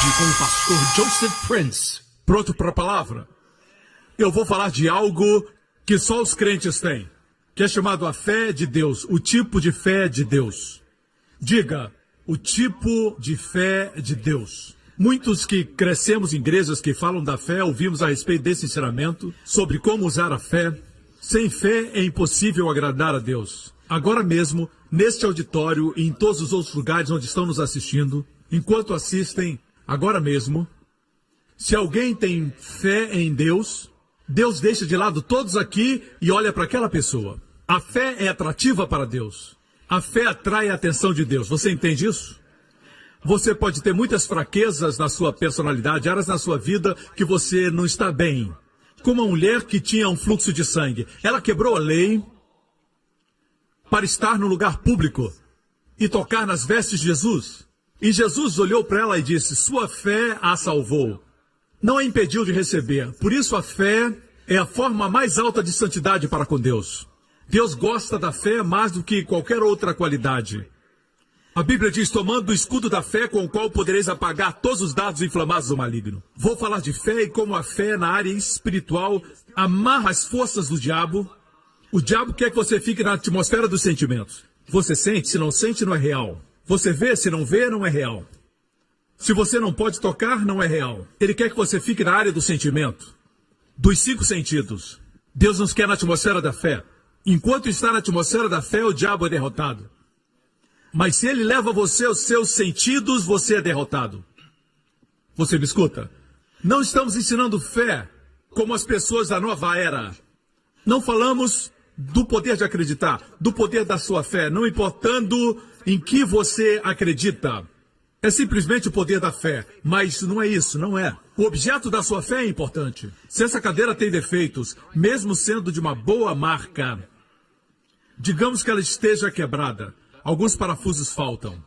Hoje com o pastor Joseph Prince. Pronto para a palavra? Eu vou falar de algo que só os crentes têm, que é chamado a fé de Deus, o tipo de fé de Deus. Diga, o tipo de fé de Deus. Muitos que crescemos em igrejas que falam da fé, ouvimos a respeito desse ensinamento, sobre como usar a fé. Sem fé é impossível agradar a Deus. Agora mesmo, neste auditório e em todos os outros lugares onde estão nos assistindo, enquanto assistem, agora mesmo, se alguém tem fé em Deus, Deus deixa de lado todos aqui e olha para aquela pessoa. A fé é atrativa para Deus. A fé atrai a atenção de Deus. Você entende isso? Você pode ter muitas fraquezas na sua personalidade, áreas na sua vida que você não está bem. Como uma mulher que tinha um fluxo de sangue. Ela quebrou a lei para estar no lugar público e tocar nas vestes de Jesus. E Jesus olhou para ela e disse, sua fé a salvou. Não a impediu de receber. Por isso a fé é a forma mais alta de santidade para com Deus. Deus gosta da fé mais do que qualquer outra qualidade. A Bíblia diz, tomando o escudo da fé com o qual podereis apagar todos os dardos inflamados do maligno. Vou falar de fé e como a fé na área espiritual amarra as forças do diabo. O diabo quer que você fique na atmosfera dos sentimentos. Você sente, se não sente, não é real. Você vê, se não vê, não é real. Se você não pode tocar, não é real. Ele quer que você fique na área do sentimento, dos 5 sentidos. Deus nos quer na atmosfera da fé. Enquanto está na atmosfera da fé, o diabo é derrotado. Mas se ele leva você aos seus sentidos, você é derrotado. Você me escuta? Não estamos ensinando fé como as pessoas da nova era. Não falamos do poder de acreditar, do poder da sua fé, não importando em que você acredita. É simplesmente o poder da fé, mas não é isso, não é. O objeto da sua fé é importante. Se essa cadeira tem defeitos, mesmo sendo de uma boa marca, digamos que ela esteja quebrada, alguns parafusos faltam.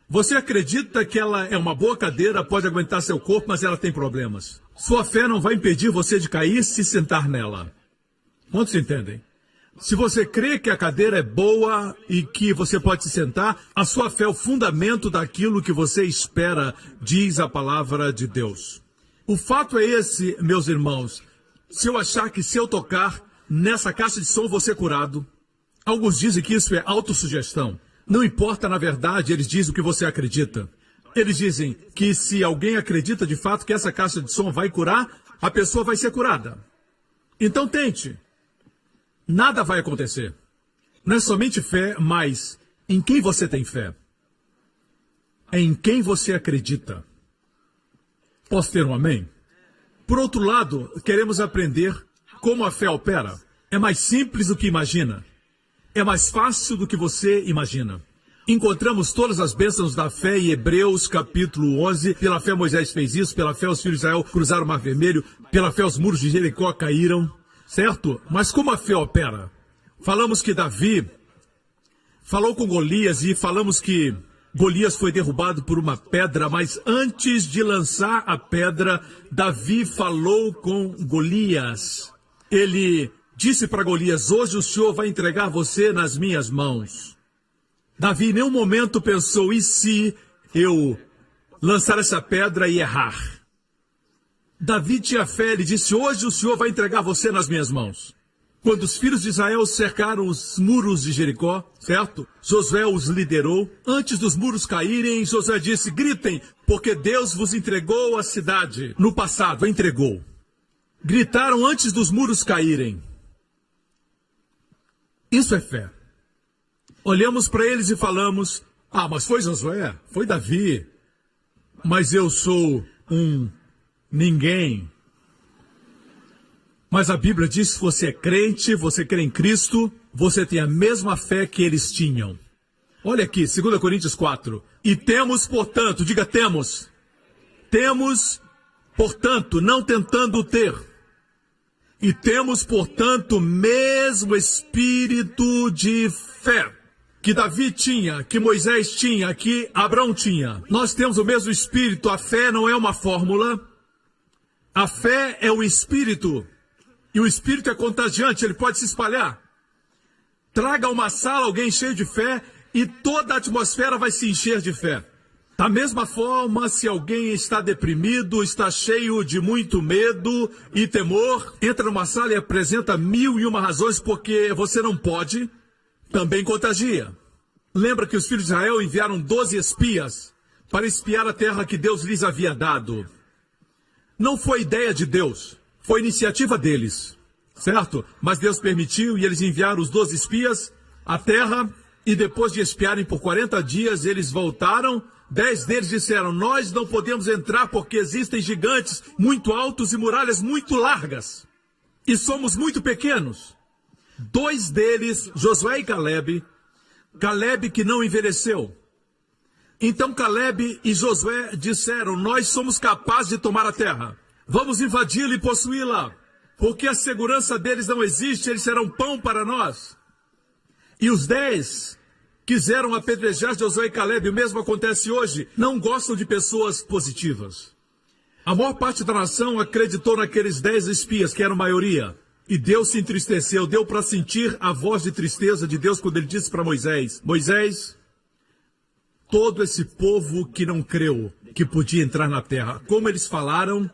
Você acredita que ela é uma boa cadeira, pode aguentar seu corpo, mas ela tem problemas. Sua fé não vai impedir você de cair se sentar nela. Quantos entendem? Se você crê que a cadeira é boa e que você pode se sentar, a sua fé é o fundamento daquilo que você espera, diz a palavra de Deus. O fato é esse, meus irmãos. Se eu achar que se eu tocar nessa caixa de som vou ser curado, alguns dizem que isso é autossugestão. Não importa, na verdade, eles dizem o que você acredita. Eles dizem que se alguém acredita de fato que essa caixa de som vai curar, a pessoa vai ser curada. Então tente. Nada vai acontecer. Não é somente fé, mas em quem você tem fé? É em quem você acredita. Posso ter um amém? Por outro lado, queremos aprender como a fé opera. É mais simples do que imagina. É mais fácil do que você imagina. Encontramos todas as bênçãos da fé em Hebreus capítulo 11. Pela fé Moisés fez isso, pela fé os filhos de Israel cruzaram o Mar Vermelho, pela fé os muros de Jericó caíram. Certo? Mas como a fé opera? Falamos que Davi falou com Golias e falamos que Golias foi derrubado por uma pedra, mas antes de lançar a pedra, Davi falou com Golias. Ele disse para Golias, hoje o Senhor vai entregar você nas minhas mãos. Davi em nenhum momento pensou, e se eu lançar essa pedra e errar? Davi tinha fé, ele disse, hoje o Senhor vai entregar você nas minhas mãos. Quando os filhos de Israel cercaram os muros de Jericó, certo? Josué os liderou. Antes dos muros caírem, Josué disse, gritem, porque Deus vos entregou a cidade. No passado, entregou. Gritaram antes dos muros caírem. Isso é fé. Olhamos para eles e falamos, mas foi Josué, foi Davi. Mas eu sou ninguém. Mas a Bíblia diz que você é crente, você crê em Cristo, você tem a mesma fé que eles tinham. Olha aqui, 2 Coríntios 4. E temos, portanto, diga temos. Temos, portanto, não tentando ter. E temos, portanto, o mesmo espírito de fé que Davi tinha, que Moisés tinha, que Abraão tinha. Nós temos o mesmo espírito, a fé não é uma fórmula. A fé é o espírito, e o espírito é contagiante, ele pode se espalhar. Traga a uma sala alguém cheio de fé, e toda a atmosfera vai se encher de fé. Da mesma forma, se alguém está deprimido, está cheio de muito medo e temor, entra numa sala e apresenta 1001 razões porque você não pode, também contagia. Lembra que os filhos de Israel enviaram 12 espias para espiar a terra que Deus lhes havia dado. Não foi ideia de Deus, foi iniciativa deles, certo? Mas Deus permitiu e eles enviaram os 12 espias à terra e depois de espiarem por 40 dias, eles voltaram. 10 deles disseram, nós não podemos entrar porque existem gigantes muito altos e muralhas muito largas. E somos muito pequenos. 2 deles, Josué e Caleb que não envelheceu. Então Caleb e Josué disseram, nós somos capazes de tomar a terra. Vamos invadi-la e possuí-la. Porque a segurança deles não existe, eles serão pão para nós. E os 10 quiseram apedrejar Josué e Caleb, o mesmo acontece hoje, não gostam de pessoas positivas. A maior parte da nação acreditou naqueles 10 espias, que eram maioria. E Deus se entristeceu, deu para sentir a voz de tristeza de Deus quando ele disse para Moisés, Moisés, todo esse povo que não creu que podia entrar na terra, como eles falaram,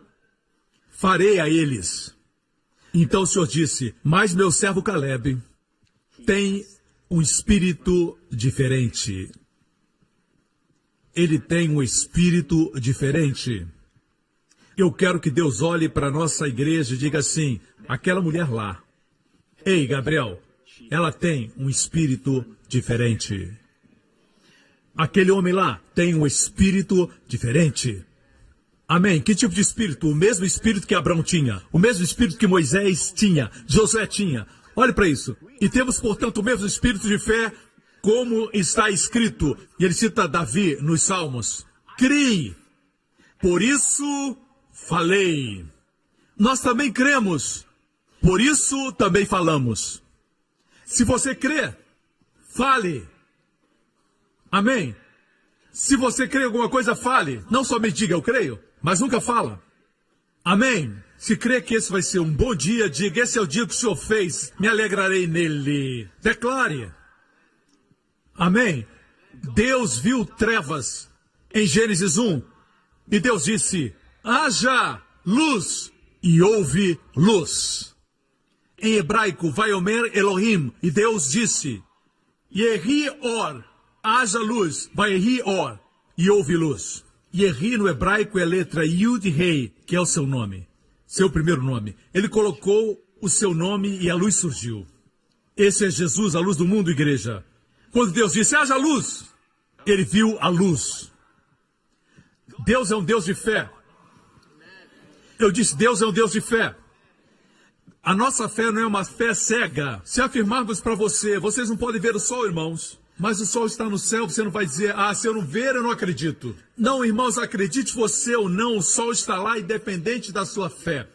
farei a eles. Então o Senhor disse, mas meu servo Caleb tem um espírito diferente. Ele tem um espírito diferente. Eu quero que Deus olhe para a nossa igreja e diga assim, aquela mulher lá, ei Gabriel, ela tem um espírito diferente. Aquele homem lá tem um espírito diferente. Amém? Que tipo de espírito? O mesmo espírito que Abraão tinha, o mesmo espírito que Moisés tinha, Josué tinha. Olhe para isso. E temos, portanto, o mesmo espírito de fé, como está escrito. E ele cita Davi nos Salmos. Crie. Por isso falei. Nós também cremos. Por isso também falamos. Se você crê, fale. Amém? Se você crê em alguma coisa, fale. Não somente diga eu creio, mas nunca fala. Amém? Se crê que esse vai ser um bom dia, diga, esse é o dia que o Senhor fez, me alegrarei nele. Declare. Amém? Deus viu trevas em Gênesis 1. E Deus disse, haja luz, e houve luz. Em hebraico, Vaiomer Elohim, e Deus disse, Yehi Or, haja luz, Vayehi Or, e houve luz. Yehi no hebraico é a letra Yud Rei, que é o seu nome, seu primeiro nome. Ele colocou o seu nome e a luz surgiu. Esse é Jesus, a luz do mundo, igreja. Quando Deus disse, haja luz, ele viu a luz. Deus é um Deus de fé. Eu disse, Deus é um Deus de fé. A nossa fé não é uma fé cega. Se afirmarmos para você, vocês não podem ver o sol, irmãos, mas o sol está no céu, você não vai dizer, se eu não ver, eu não acredito. Não, irmãos, acredite você ou não, o sol está lá independente da sua fé.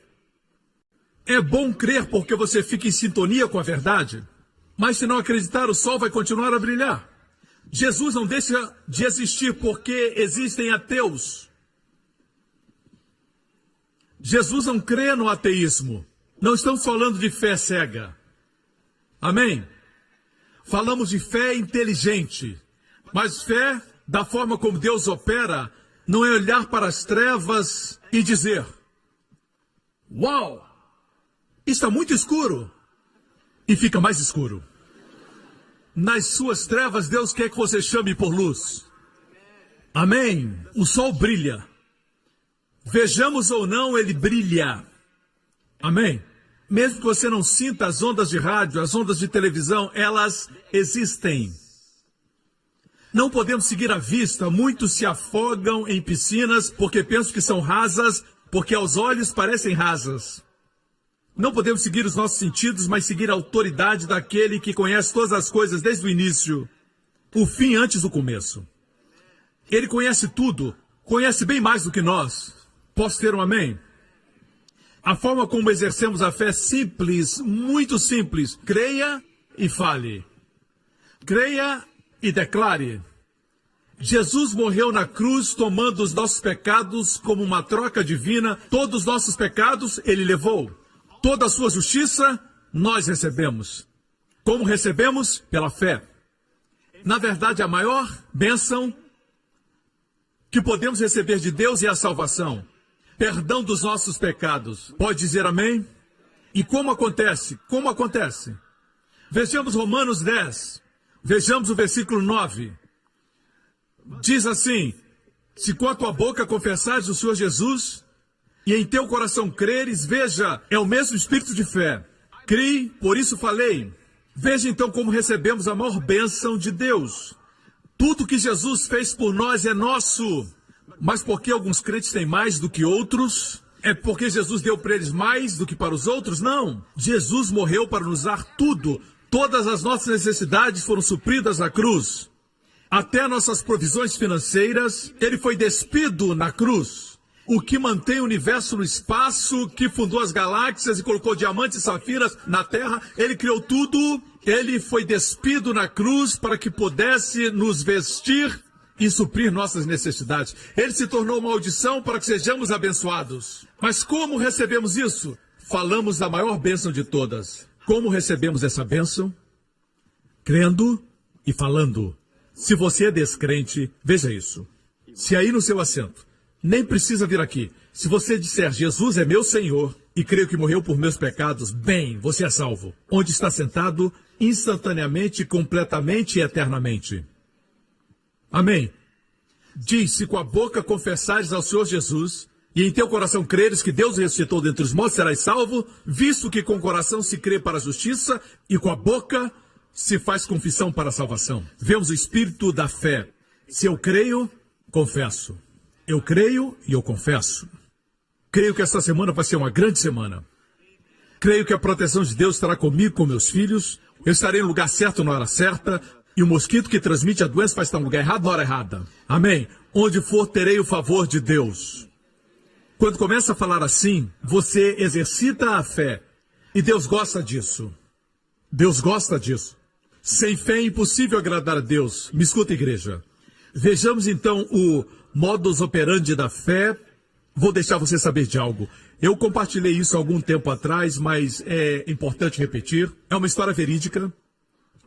É bom crer porque você fica em sintonia com a verdade, mas se não acreditar, o sol vai continuar a brilhar. Jesus não deixa de existir porque existem ateus. Jesus não crê no ateísmo. Não estamos falando de fé cega. Amém? Falamos de fé inteligente. Mas fé, da forma como Deus opera, não é olhar para as trevas e dizer, uau, está muito escuro. E fica mais escuro. Nas suas trevas, Deus quer que você chame por luz. Amém? O sol brilha. Vejamos ou não, ele brilha. Amém? Mesmo que você não sinta as ondas de rádio, as ondas de televisão, elas existem. Não podemos seguir à vista. Muitos se afogam em piscinas porque pensam que são rasas, porque aos olhos parecem rasas. Não podemos seguir os nossos sentidos, mas seguir a autoridade daquele que conhece todas as coisas desde o início, o fim antes do começo. Ele conhece tudo, conhece bem mais do que nós. Posso ter um amém? A forma como exercemos a fé é simples, muito simples. Creia e fale. Creia e declare. Jesus morreu na cruz tomando os nossos pecados como uma troca divina. Todos os nossos pecados ele levou. Toda a sua justiça nós recebemos. Como recebemos? Pela fé. Na verdade, a maior bênção que podemos receber de Deus é a salvação. Perdão dos nossos pecados. Pode dizer amém? E como acontece? Como acontece? Vejamos Romanos 10. Vejamos o versículo 9. Diz assim: se com a tua boca confessares o Senhor Jesus e em teu coração creres, veja, é o mesmo espírito de fé. Criei, por isso falei. Veja então como recebemos a maior bênção de Deus. Tudo que Jesus fez por nós é nosso. Mas por que alguns crentes têm mais do que outros? É porque Jesus deu para eles mais do que para os outros? Não. Jesus morreu para nos dar tudo. Todas as nossas necessidades foram supridas na cruz. Até nossas provisões financeiras, ele foi despido na cruz. O que mantém o universo no espaço, que fundou as galáxias e colocou diamantes e safiras na terra, ele criou tudo. Ele foi despido na cruz para que pudesse nos vestir e suprir nossas necessidades. Ele se tornou maldição para que sejamos abençoados. Mas como recebemos isso? Falamos da maior bênção de todas. Como recebemos essa bênção? Crendo e falando. Se você é descrente, veja isso. Se aí no seu assento, nem precisa vir aqui. Se você disser, Jesus é meu Senhor e creio que morreu por meus pecados, bem, você é salvo. Onde está sentado, instantaneamente, completamente e eternamente. Amém. Diz, se com a boca confessares ao Senhor Jesus e em teu coração creres que Deus ressuscitou dentre os mortos, serás salvo, visto que com o coração se crê para a justiça e com a boca se faz confissão para a salvação. Vemos o espírito da fé. Se eu creio, confesso. Eu creio e eu confesso. Creio que esta semana vai ser uma grande semana. Creio que a proteção de Deus estará comigo, com meus filhos. Eu estarei no lugar certo na hora certa. E o mosquito que transmite a doença vai estar no lugar errado na hora errada. Amém. Onde for, terei o favor de Deus. Quando começa a falar assim, você exercita a fé. E Deus gosta disso. Deus gosta disso. Sem fé é impossível agradar a Deus. Me escuta, igreja. Vejamos então o modus operandi da fé. Vou deixar você saber de algo. Eu compartilhei isso há algum tempo atrás, mas é importante repetir. É uma história verídica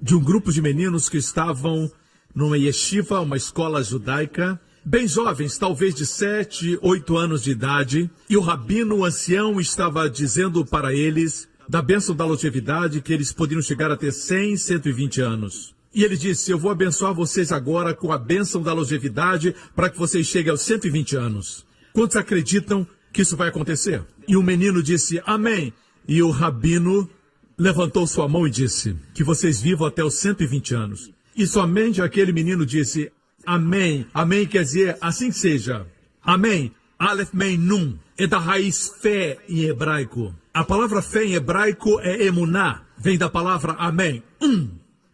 de um grupo de meninos que estavam numa yeshiva, uma escola judaica, bem jovens, talvez de 7, 8 anos de idade, e o rabino, o ancião, estava dizendo para eles da bênção da longevidade, que eles poderiam chegar a ter 100, 120 anos. E ele disse, eu vou abençoar vocês agora com a bênção da longevidade para que vocês cheguem aos 120 anos. Quantos acreditam que isso vai acontecer? E o menino disse, amém. E o rabino levantou sua mão e disse, que vocês vivam até os 120 anos. E somente aquele menino disse, amém. Amém quer dizer, assim seja. Amém. Aleph Mem Nun. É da raiz fé em hebraico. A palavra fé em hebraico é emuná. Vem da palavra amém.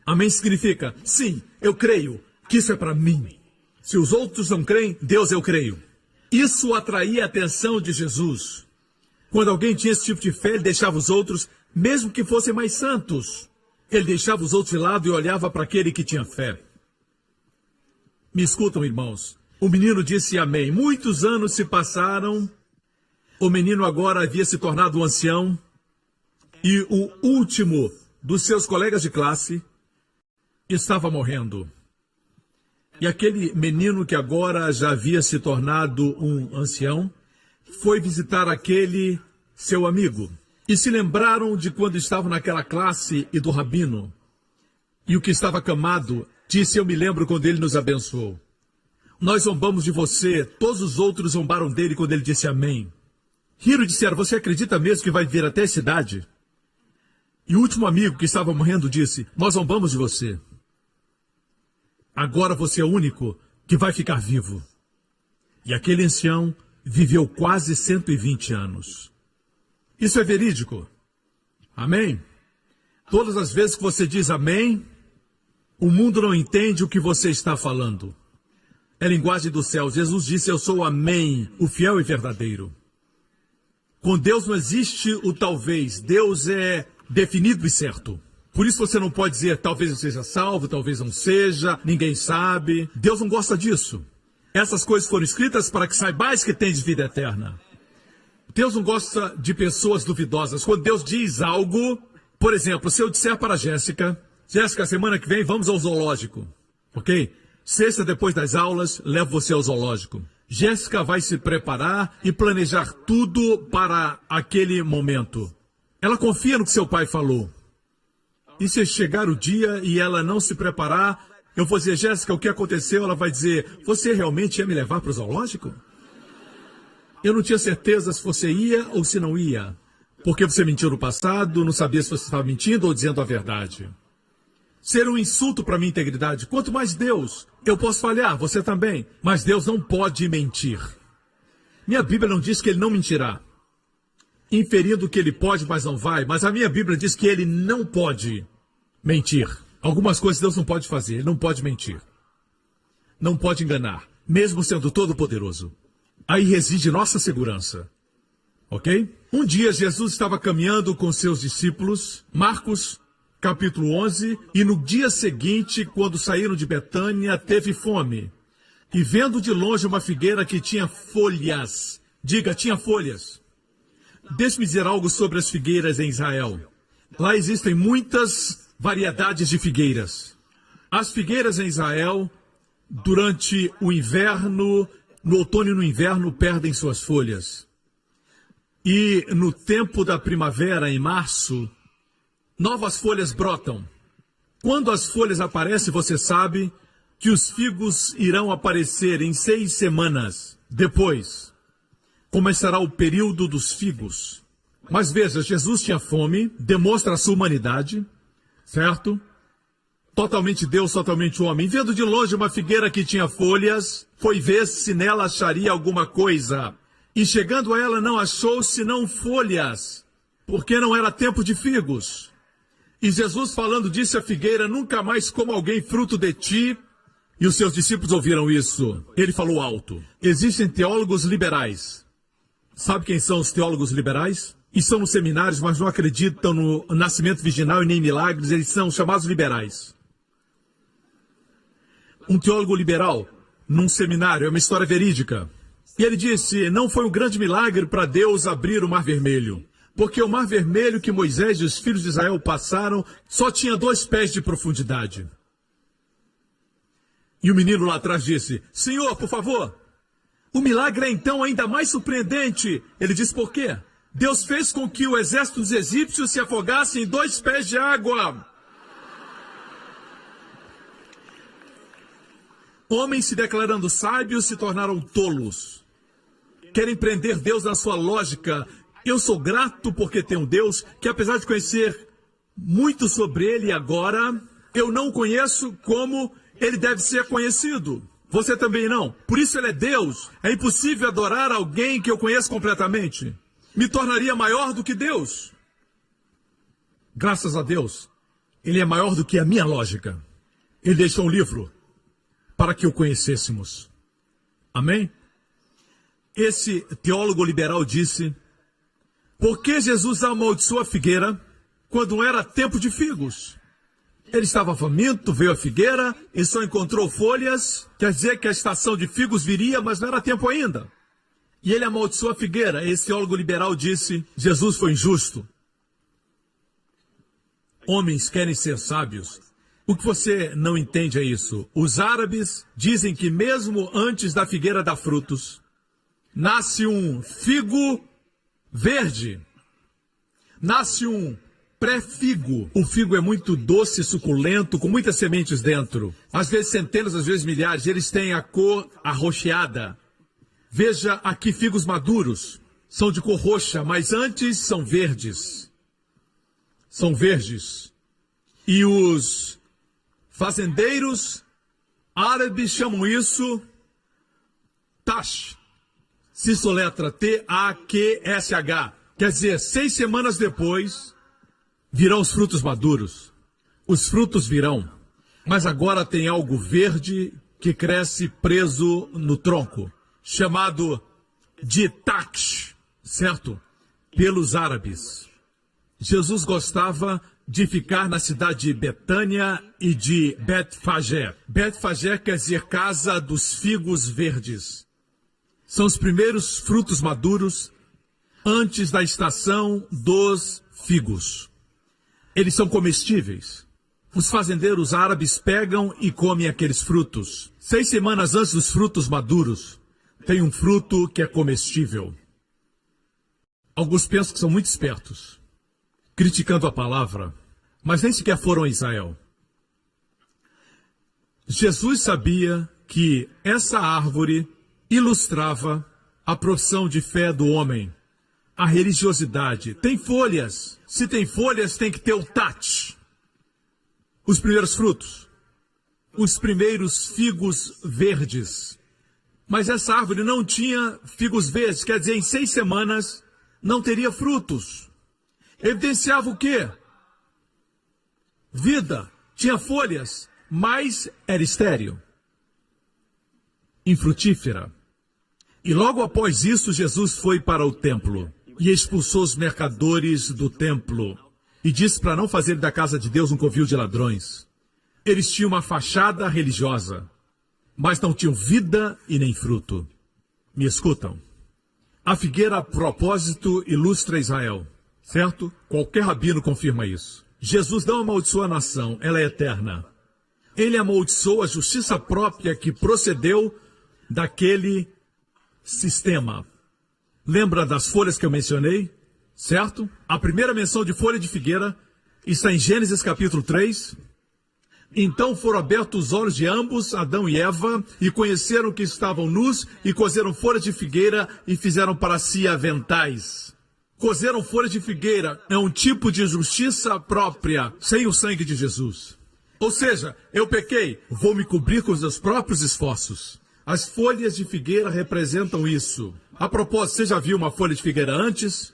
Amém significa, sim, eu creio que isso é para mim. Se os outros não creem, Deus eu creio. Isso atraía a atenção de Jesus. Quando alguém tinha esse tipo de fé, ele deixava os outros, mesmo que fossem mais santos. Ele deixava os outros de lado e olhava para aquele que tinha fé. Me escutam, irmãos. O menino disse amém. Muitos anos se passaram. O menino agora havia se tornado um ancião. E o último dos seus colegas de classe estava morrendo. E aquele menino que agora já havia se tornado um ancião, foi visitar aquele seu amigo. E se lembraram de quando estavam naquela classe e do rabino. E o que estava acamado disse, eu me lembro quando ele nos abençoou. Nós zombamos de você, todos os outros zombaram dele quando ele disse amém. Riram e disseram, você acredita mesmo que vai vir até essa idade? E o último amigo que estava morrendo disse, nós zombamos de você. Agora você é o único que vai ficar vivo. E aquele ancião viveu quase 120 anos. Isso é verídico. Amém? Todas as vezes que você diz amém, o mundo não entende o que você está falando. É linguagem do céu. Jesus disse, eu sou o amém, o fiel e verdadeiro. Com Deus não existe o talvez. Deus é definido e certo. Por isso você não pode dizer, talvez eu seja salvo, talvez não seja, ninguém sabe. Deus não gosta disso. Essas coisas foram escritas para que saibais que tens vida eterna. Deus não gosta de pessoas duvidosas. Quando Deus diz algo, por exemplo, se eu disser para a Jéssica, Jéssica, semana que vem vamos ao zoológico, ok? Sexta, depois das aulas, levo você ao zoológico. Jéssica vai se preparar e planejar tudo para aquele momento. Ela confia no que seu pai falou. E se chegar o dia e ela não se preparar, eu vou dizer, Jéssica, o que aconteceu? Ela vai dizer, você realmente ia me levar para o zoológico? Eu não tinha certeza se você ia ou se não ia. Porque você mentiu no passado, não sabia se você estava mentindo ou dizendo a verdade. Ser um insulto para minha integridade. Quanto mais Deus, eu posso falhar, você também. Mas Deus não pode mentir. Minha Bíblia não diz que ele não mentirá. Inferindo que ele pode, mas não vai. Mas a minha Bíblia diz que ele não pode mentir. Algumas coisas Deus não pode fazer. Ele não pode mentir. Não pode enganar. Mesmo sendo todo-poderoso. Aí reside nossa segurança. Ok? Um dia Jesus estava caminhando com seus discípulos. Marcos capítulo 11, e no dia seguinte, quando saíram de Betânia, teve fome. E vendo de longe uma figueira que tinha folhas, diga, tinha folhas. Deixe-me dizer algo sobre as figueiras em Israel. Lá existem muitas variedades de figueiras. As figueiras em Israel, durante o inverno, no outono e no inverno, perdem suas folhas. E no tempo da primavera, em março, novas folhas brotam. Quando as folhas aparecem, você sabe que os figos irão aparecer em 6 semanas. Depois, começará o período dos figos. Mas veja, Jesus tinha fome, demonstra a sua humanidade, certo? Totalmente Deus, totalmente homem. Vendo de longe uma figueira que tinha folhas, foi ver se nela acharia alguma coisa. E chegando a ela não achou senão folhas, porque não era tempo de figos. E Jesus falando disse à figueira, nunca mais coma alguém fruto de ti. E os seus discípulos ouviram isso. Ele falou alto. Existem teólogos liberais. Sabe quem são os teólogos liberais? Estão nos seminários, mas não acreditam no nascimento virginal e nem milagres. Eles são chamados liberais. Um teólogo liberal, num seminário, é uma história verídica. E ele disse, não foi um grande milagre para Deus abrir o Mar Vermelho. Porque o Mar Vermelho que Moisés e os filhos de Israel passaram só tinha 2 pés de profundidade. E o menino lá atrás disse, Senhor, por favor, o milagre é então ainda mais surpreendente. Ele disse, por quê? Deus fez com que o exército dos egípcios se afogasse em 2 pés de água. Homens se declarando sábios se tornaram tolos. Querem prender Deus na sua lógica. Eu sou grato porque tenho um Deus que, apesar de conhecer muito sobre ele agora, eu não o conheço como ele deve ser conhecido. Você também não. Por isso ele é Deus. É impossível adorar alguém que eu conheço completamente. Me tornaria maior do que Deus. Graças a Deus, ele é maior do que a minha lógica. Ele deixou um livro para que o conhecêssemos. Amém? Esse teólogo liberal disse, por que Jesus amaldiçoou a figueira quando não era tempo de figos? Ele estava faminto, veio a figueira e só encontrou folhas, quer dizer que a estação de figos viria, mas não era tempo ainda. E ele amaldiçoou a figueira. Esse teólogo liberal disse, Jesus foi injusto. Homens querem ser sábios. O que você não entende é isso. Os árabes dizem que mesmo antes da figueira dar frutos, nasce um figo verde. Nasce um pré-figo. O figo é muito doce, suculento, com muitas sementes dentro. Às vezes centenas, às vezes milhares. Eles têm a cor arroxeada. Veja aqui figos maduros. São de cor roxa, mas antes são verdes. São verdes. E os fazendeiros árabes chamam isso tash. Se soletra T-A-Q-S-H. Quer dizer, 6 semanas depois, virão os frutos maduros. Os frutos virão. Mas agora tem algo verde que cresce preso no tronco, chamado de taksh, certo? Pelos árabes. Jesus gostava de ficar na cidade de Betânia e de Betfagé. Betfagé quer dizer casa dos figos verdes. São os primeiros frutos maduros antes da estação dos figos. Eles são comestíveis. Os fazendeiros árabes pegam e comem aqueles frutos. 6 semanas antes dos frutos maduros, tem um fruto que é comestível. Alguns pensam que são muito espertos, criticando a palavra, mas nem sequer foram a Israel. Jesus sabia que essa árvore ilustrava a profissão de fé do homem, a religiosidade. Tem folhas. Se tem folhas, tem que ter o tat. Os primeiros frutos. Os primeiros figos verdes. Mas essa árvore não tinha figos verdes, quer dizer, em 6 semanas não teria frutos. Evidenciava o quê? Vida. Tinha folhas, mas era estéril. Infrutífera. E logo após isso, Jesus foi para o templo e expulsou os mercadores do templo e disse para não fazer da casa de Deus um covil de ladrões. Eles tinham uma fachada religiosa, mas não tinham vida e nem fruto. Me escutam? A figueira, a propósito, ilustra Israel, certo? Qualquer rabino confirma isso. Jesus não amaldiçoou a nação, ela é eterna. Ele amaldiçoou a justiça própria que procedeu daquele sistema. Lembra das folhas que eu mencionei? Certo? A primeira menção de folha de figueira está em Gênesis capítulo 3. Então foram abertos os olhos de ambos, Adão e Eva, e conheceram que estavam nus, e cozeram folhas de figueira e fizeram para si aventais. Cozeram folhas de figueira é um tipo de justiça própria, sem o sangue de Jesus. Ou seja, eu pequei, vou me cobrir com os meus próprios esforços. As folhas de figueira representam isso. A propósito, você já viu uma folha de figueira antes?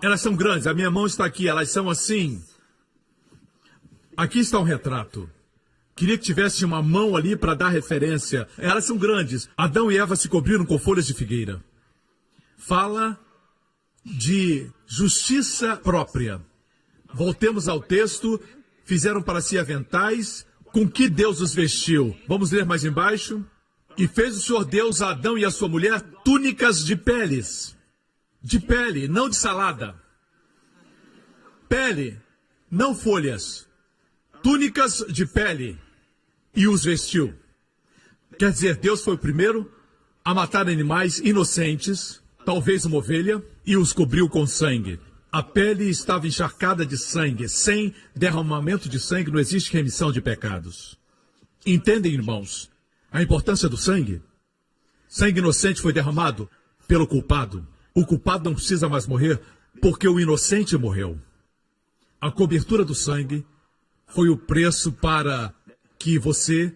Elas são grandes, a minha mão está aqui, elas são assim. Aqui está um retrato. Queria que tivesse uma mão ali para dar referência. Elas são grandes. Adão e Eva se cobriram com folhas de figueira. Fala de justiça própria. Voltemos ao texto. Fizeram para si aventais. Com que Deus os vestiu? Vamos ler mais embaixo. E fez o Senhor Deus a Adão e a sua mulher túnicas de peles. De pele, não de salada. Pele, não folhas. Túnicas de pele. E os vestiu. Quer dizer, Deus foi o primeiro a matar animais inocentes, talvez uma ovelha, e os cobriu com sangue. A pele estava encharcada de sangue. Sem derramamento de sangue não existe remissão de pecados. Entendem, irmãos, a importância do sangue? Sangue inocente foi derramado pelo culpado. O culpado não precisa mais morrer porque o inocente morreu. A cobertura do sangue foi o preço para que você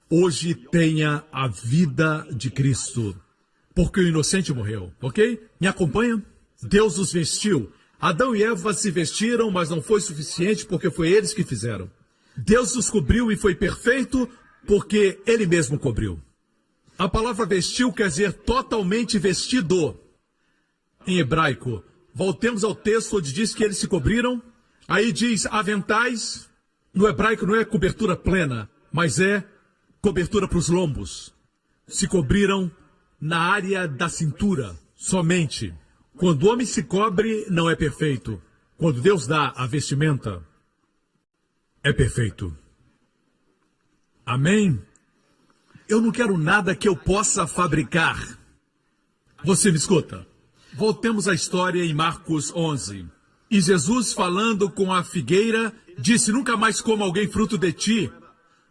hoje tenha a vida de Cristo. Porque o inocente morreu, ok? Me acompanha? Deus os vestiu. Adão e Eva se vestiram, mas não foi suficiente porque foi eles que fizeram. Deus os cobriu e foi perfeito porque Ele mesmo cobriu. A palavra vestiu quer dizer totalmente vestido. Em hebraico, voltemos ao texto onde diz que eles se cobriram. Aí diz aventais. No hebraico não é cobertura plena, mas é cobertura para os lombos. Se cobriram na área da cintura, somente. Quando o homem se cobre, não é perfeito. Quando Deus dá a vestimenta, é perfeito. Amém? Eu não quero nada que eu possa fabricar. Você me escuta? Voltemos à história em Marcos 11. E Jesus, falando com a figueira, disse, nunca mais coma alguém fruto de ti.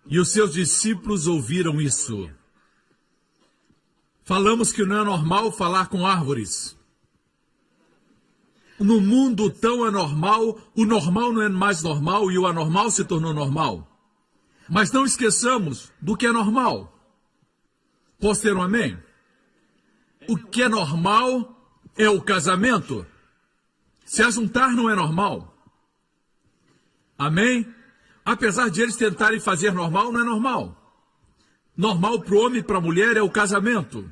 E os seus discípulos ouviram isso. Falamos que não é normal falar com árvores. No mundo tão anormal, o normal não é mais normal e o anormal se tornou normal. Mas não esqueçamos do que é normal. Posso ter um amém? O que é normal é o casamento. Se ajuntar não é normal. Amém? Apesar de eles tentarem fazer normal, não é normal. Normal para o homem e para a mulher é o casamento.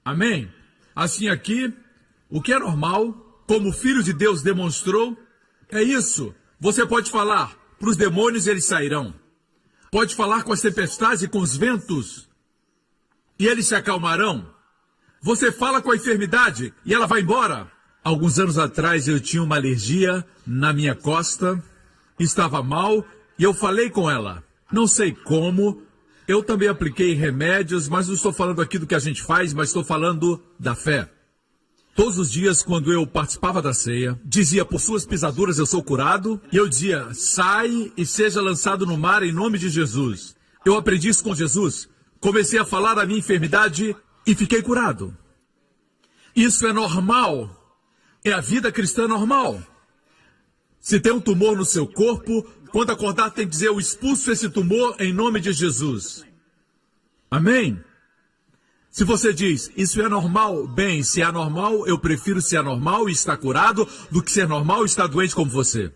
Amém? Assim aqui, o que é normal, como o Filho de Deus demonstrou, é isso. Você pode falar, para os demônios eles sairão. Pode falar com as tempestades e com os ventos, e eles se acalmarão. Você fala com a enfermidade e ela vai embora. Alguns anos atrás eu tinha uma alergia na minha costa estava mal e eu falei com ela. Não sei como, eu também apliquei remédios, mas não estou falando aqui do que a gente faz, mas estou falando da fé. Todos os dias, quando eu participava da ceia, dizia, por suas pisaduras eu sou curado, e eu dizia, sai e seja lançado no mar em nome de Jesus. Eu aprendi isso com Jesus, comecei a falar da minha enfermidade e fiquei curado. Isso é normal, é a vida cristã normal. Se tem um tumor no seu corpo, quando acordar tem que dizer, eu expulso esse tumor em nome de Jesus. Amém? Se você diz, isso é normal, bem, se é anormal, eu prefiro ser anormal e estar curado do que ser normal e estar doente como você.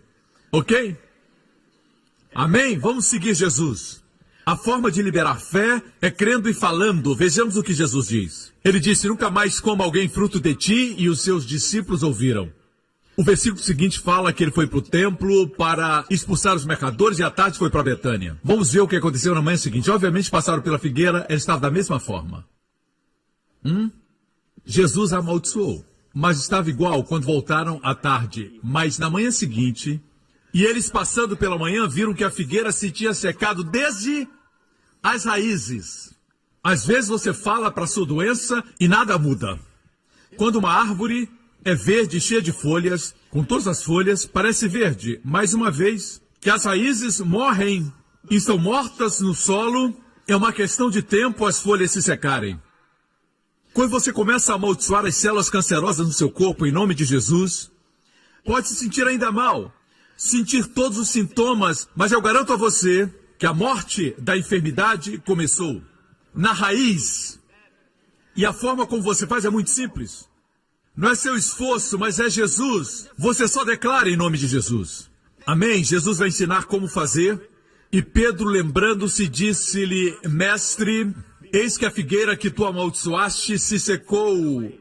Ok? Amém? Vamos seguir Jesus. A forma de liberar fé é crendo e falando. Vejamos o que Jesus diz. Ele disse, nunca mais coma alguém fruto de ti, e os seus discípulos ouviram. O versículo seguinte fala que ele foi para o templo para expulsar os mercadores e à tarde foi para Betânia. Vamos ver o que aconteceu na manhã seguinte. Obviamente passaram pela figueira, ele estava da mesma forma. Jesus amaldiçoou, mas estava igual quando voltaram à tarde. Mas na manhã seguinte, e eles passando pela manhã, viram que a figueira se tinha secado desde as raízes. Às vezes você fala para a sua doença e nada muda. Quando uma árvore é verde, cheia de folhas, com todas as folhas, parece verde. Mais uma vez, que as raízes morrem e estão mortas no solo, é uma questão de tempo as folhas se secarem. Quando você começa a amaldiçoar as células cancerosas no seu corpo em nome de Jesus, pode se sentir ainda mal, sentir todos os sintomas, mas eu garanto a você que a morte da enfermidade começou na raiz. E a forma como você faz é muito simples. Não é seu esforço, mas é Jesus. Você só declara em nome de Jesus. Amém? Jesus vai ensinar como fazer. E Pedro, lembrando-se, disse-lhe, mestre, eis que a figueira que tu amaldiçoaste se secou.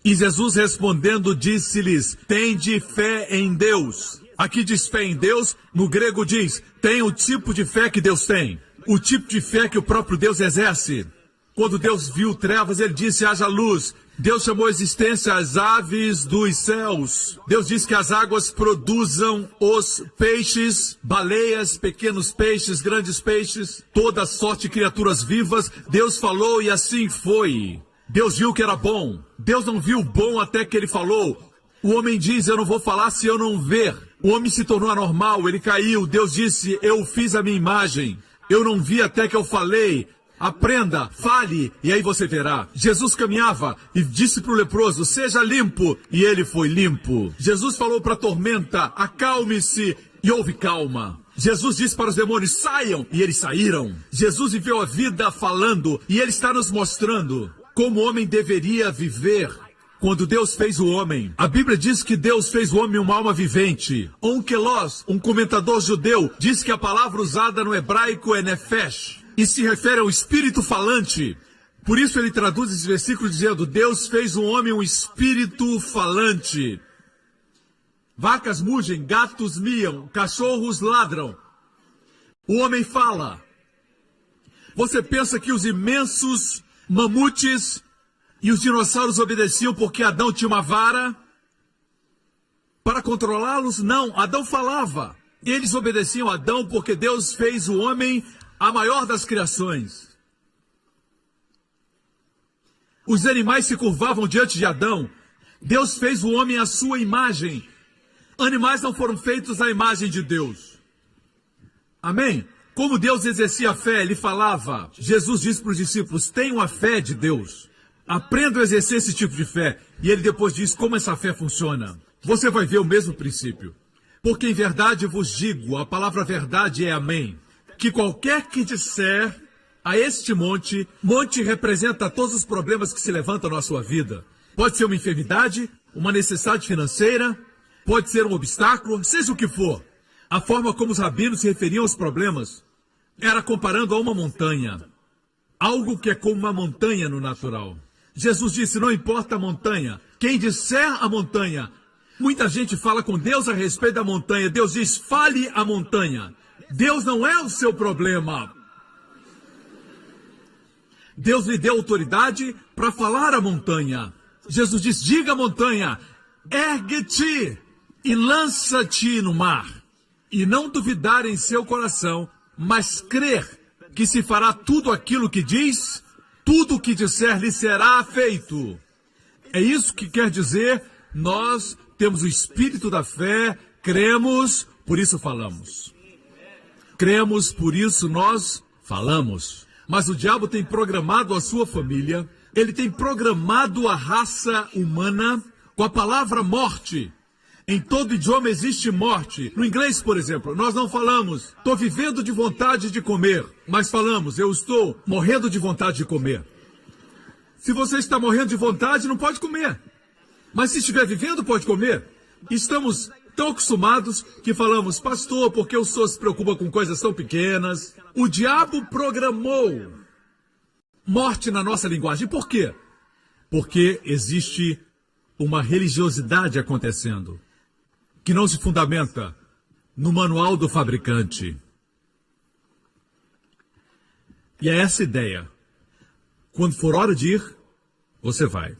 E Jesus respondendo disse-lhes, tende fé em Deus. Aqui diz fé em Deus, no grego diz, tem o tipo de fé que Deus tem. O tipo de fé que o próprio Deus exerce. Quando Deus viu trevas, ele disse, haja luz. Deus chamou à existência as aves dos céus. Deus diz que as águas produzam os peixes, baleias, pequenos peixes, grandes peixes, toda sorte de criaturas vivas. Deus falou e assim foi. Deus viu que era bom. Deus não viu bom até que ele falou. O homem diz, eu não vou falar se eu não ver. O homem se tornou anormal, ele caiu. Deus disse, eu fiz a minha imagem. Eu não vi até que eu falei. Aprenda, fale, e aí você verá. Jesus caminhava e disse para o leproso, seja limpo, e ele foi limpo. Jesus falou para a tormenta, acalme-se, e houve calma. Jesus disse para os demônios, saiam, e eles saíram. Jesus viveu a vida falando, e ele está nos mostrando como o homem deveria viver. Quando Deus fez o homem, a Bíblia diz que Deus fez o homem uma alma vivente. Onkelos, um comentador judeu, diz que a palavra usada no hebraico é nefesh. E se refere ao espírito falante. Por isso ele traduz esse versículo dizendo, Deus fez o homem um espírito falante. Vacas mugem, gatos miam, cachorros ladram. O homem fala. Você pensa que os imensos mamutes e os dinossauros obedeciam porque Adão tinha uma vara para controlá-los? Não, Adão falava. Eles obedeciam a Adão porque Deus fez o homem a maior das criações. Os animais se curvavam diante de Adão. Deus fez o homem à sua imagem. Animais não foram feitos à imagem de Deus. Amém? Como Deus exercia a fé, ele falava. Jesus disse para os discípulos, tenham a fé de Deus. Aprendam a exercer esse tipo de fé. E ele depois diz como essa fé funciona. Você vai ver o mesmo princípio. Porque em verdade vos digo, a palavra verdade é amém. Que qualquer que disser a este monte, monte representa todos os problemas que se levantam na sua vida. Pode ser uma enfermidade, uma necessidade financeira, pode ser um obstáculo, seja o que for. A forma como os rabinos se referiam aos problemas era comparando a uma montanha. Algo que é como uma montanha no natural. Jesus disse, não importa a montanha, quem disser a montanha. Muita gente fala com Deus a respeito da montanha. Deus diz, fale a montanha. Deus não é o seu problema. Deus lhe deu autoridade para falar à montanha. Jesus diz, diga à montanha, ergue-te e lança-te no mar. e não duvidar em seu coração, mas crer que se fará tudo aquilo que diz, tudo o que disser lhe será feito. É isso que quer dizer, nós temos o espírito da fé, cremos, por isso falamos. Cremos, por isso nós falamos. Mas o diabo tem programado a sua família, ele tem programado a raça humana com a palavra morte. Em todo idioma existe morte. No inglês, por exemplo, nós não falamos, estou vivendo de vontade de comer, mas falamos, eu estou morrendo de vontade de comer. Se você está morrendo de vontade, não pode comer. Mas se estiver vivendo, pode comer. Estamos tão acostumados que falamos, pastor, porque o senhor se preocupa com coisas tão pequenas? O diabo programou morte na nossa linguagem. Por quê? Porque existe uma religiosidade acontecendo que não se fundamenta no manual do fabricante. E é essa ideia. Quando for hora de ir, você vai.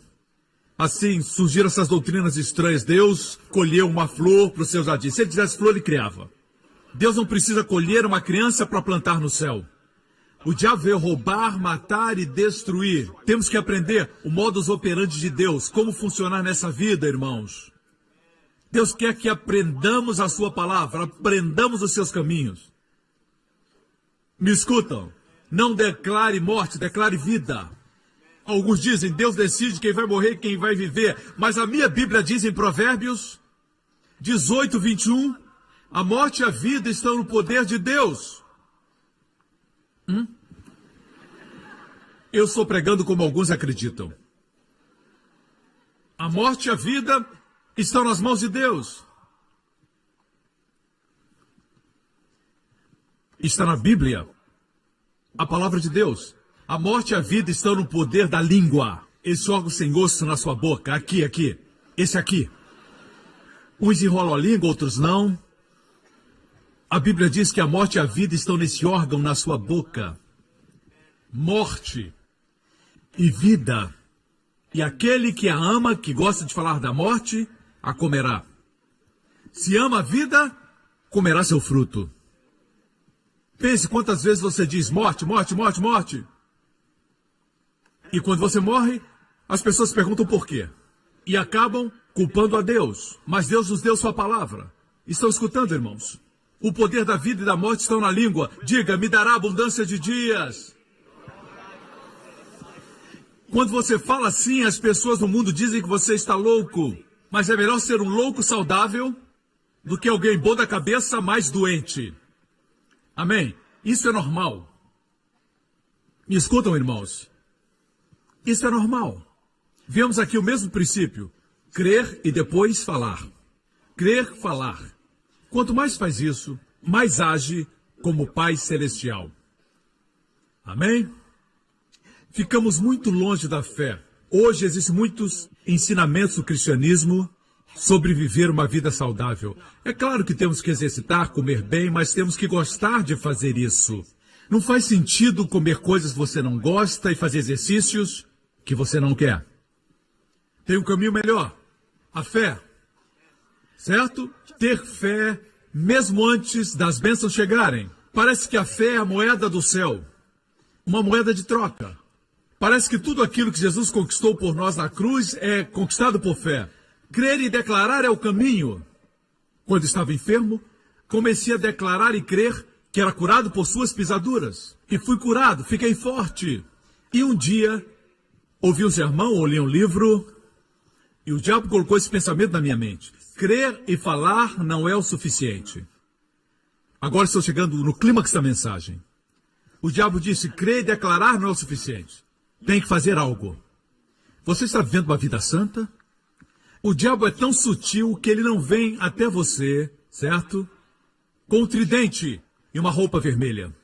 Assim surgiram essas doutrinas estranhas. Deus colheu uma flor para o seu jardim. Se ele tivesse flor, ele criava. Deus não precisa colher uma criança para plantar no céu. O diabo veio roubar, matar e destruir. Temos que aprender o modus operandi de Deus, como funcionar nessa vida, irmãos. Deus quer que aprendamos a sua palavra, aprendamos os seus caminhos. Me escutam? Não declare morte, declare vida. Alguns dizem, Deus decide quem vai morrer e quem vai viver. Mas a minha Bíblia diz em Provérbios 18, 21, a morte e a vida estão no poder de Deus. Eu estou pregando como alguns acreditam. A morte e a vida estão nas mãos de Deus. Está na Bíblia. A palavra de Deus. A morte e a vida estão no poder da língua. Esse órgão sem osso na sua boca. Aqui. Esse aqui. Uns enrolam a língua, outros não. A Bíblia diz que a morte e a vida estão nesse órgão na sua boca. Morte e vida. E aquele que a ama, que gosta de falar da morte, a comerá. Se ama a vida, comerá seu fruto. Pense quantas vezes você diz morte, morte, morte, morte. E quando você morre, as pessoas perguntam por quê. E acabam culpando a Deus. Mas Deus nos deu sua palavra. Estão escutando, irmãos? O poder da vida e da morte estão na língua. Diga, me dará abundância de dias. Quando você fala assim, as pessoas no mundo dizem que você está louco. Mas é melhor ser um louco saudável do que alguém bom da cabeça mais doente. Amém? Isso é normal. Me escutam, irmãos? Isso é normal. Vemos aqui o mesmo princípio. Crer e depois falar. Crer, falar. Quanto mais faz isso, mais age como Pai Celestial. Amém? Ficamos muito longe da fé. Hoje existem muitos ensinamentos do cristianismo sobre viver uma vida saudável. É claro que temos que exercitar, comer bem, mas temos que gostar de fazer isso. Não faz sentido comer coisas que você não gosta e fazer exercícios que você não quer. Tem um caminho melhor. A fé. Certo? Ter fé mesmo antes das bênçãos chegarem. Parece que a fé é a moeda do céu. Uma moeda de troca. Parece que tudo aquilo que Jesus conquistou por nós na cruz é conquistado por fé. Crer e declarar é o caminho. Quando estava enfermo, comecei a declarar e crer que era curado por suas pisaduras. E fui curado, fiquei forte. E um dia, ouvi um sermão ou li um livro, e o diabo colocou esse pensamento na minha mente. Crer e falar não é o suficiente. Agora estou chegando no clímax da mensagem. O diabo disse, crer e declarar não é o suficiente. Tem que fazer algo. Você está vivendo uma vida santa? O diabo é tão sutil que ele não vem até você, certo? Com um tridente e uma roupa vermelha.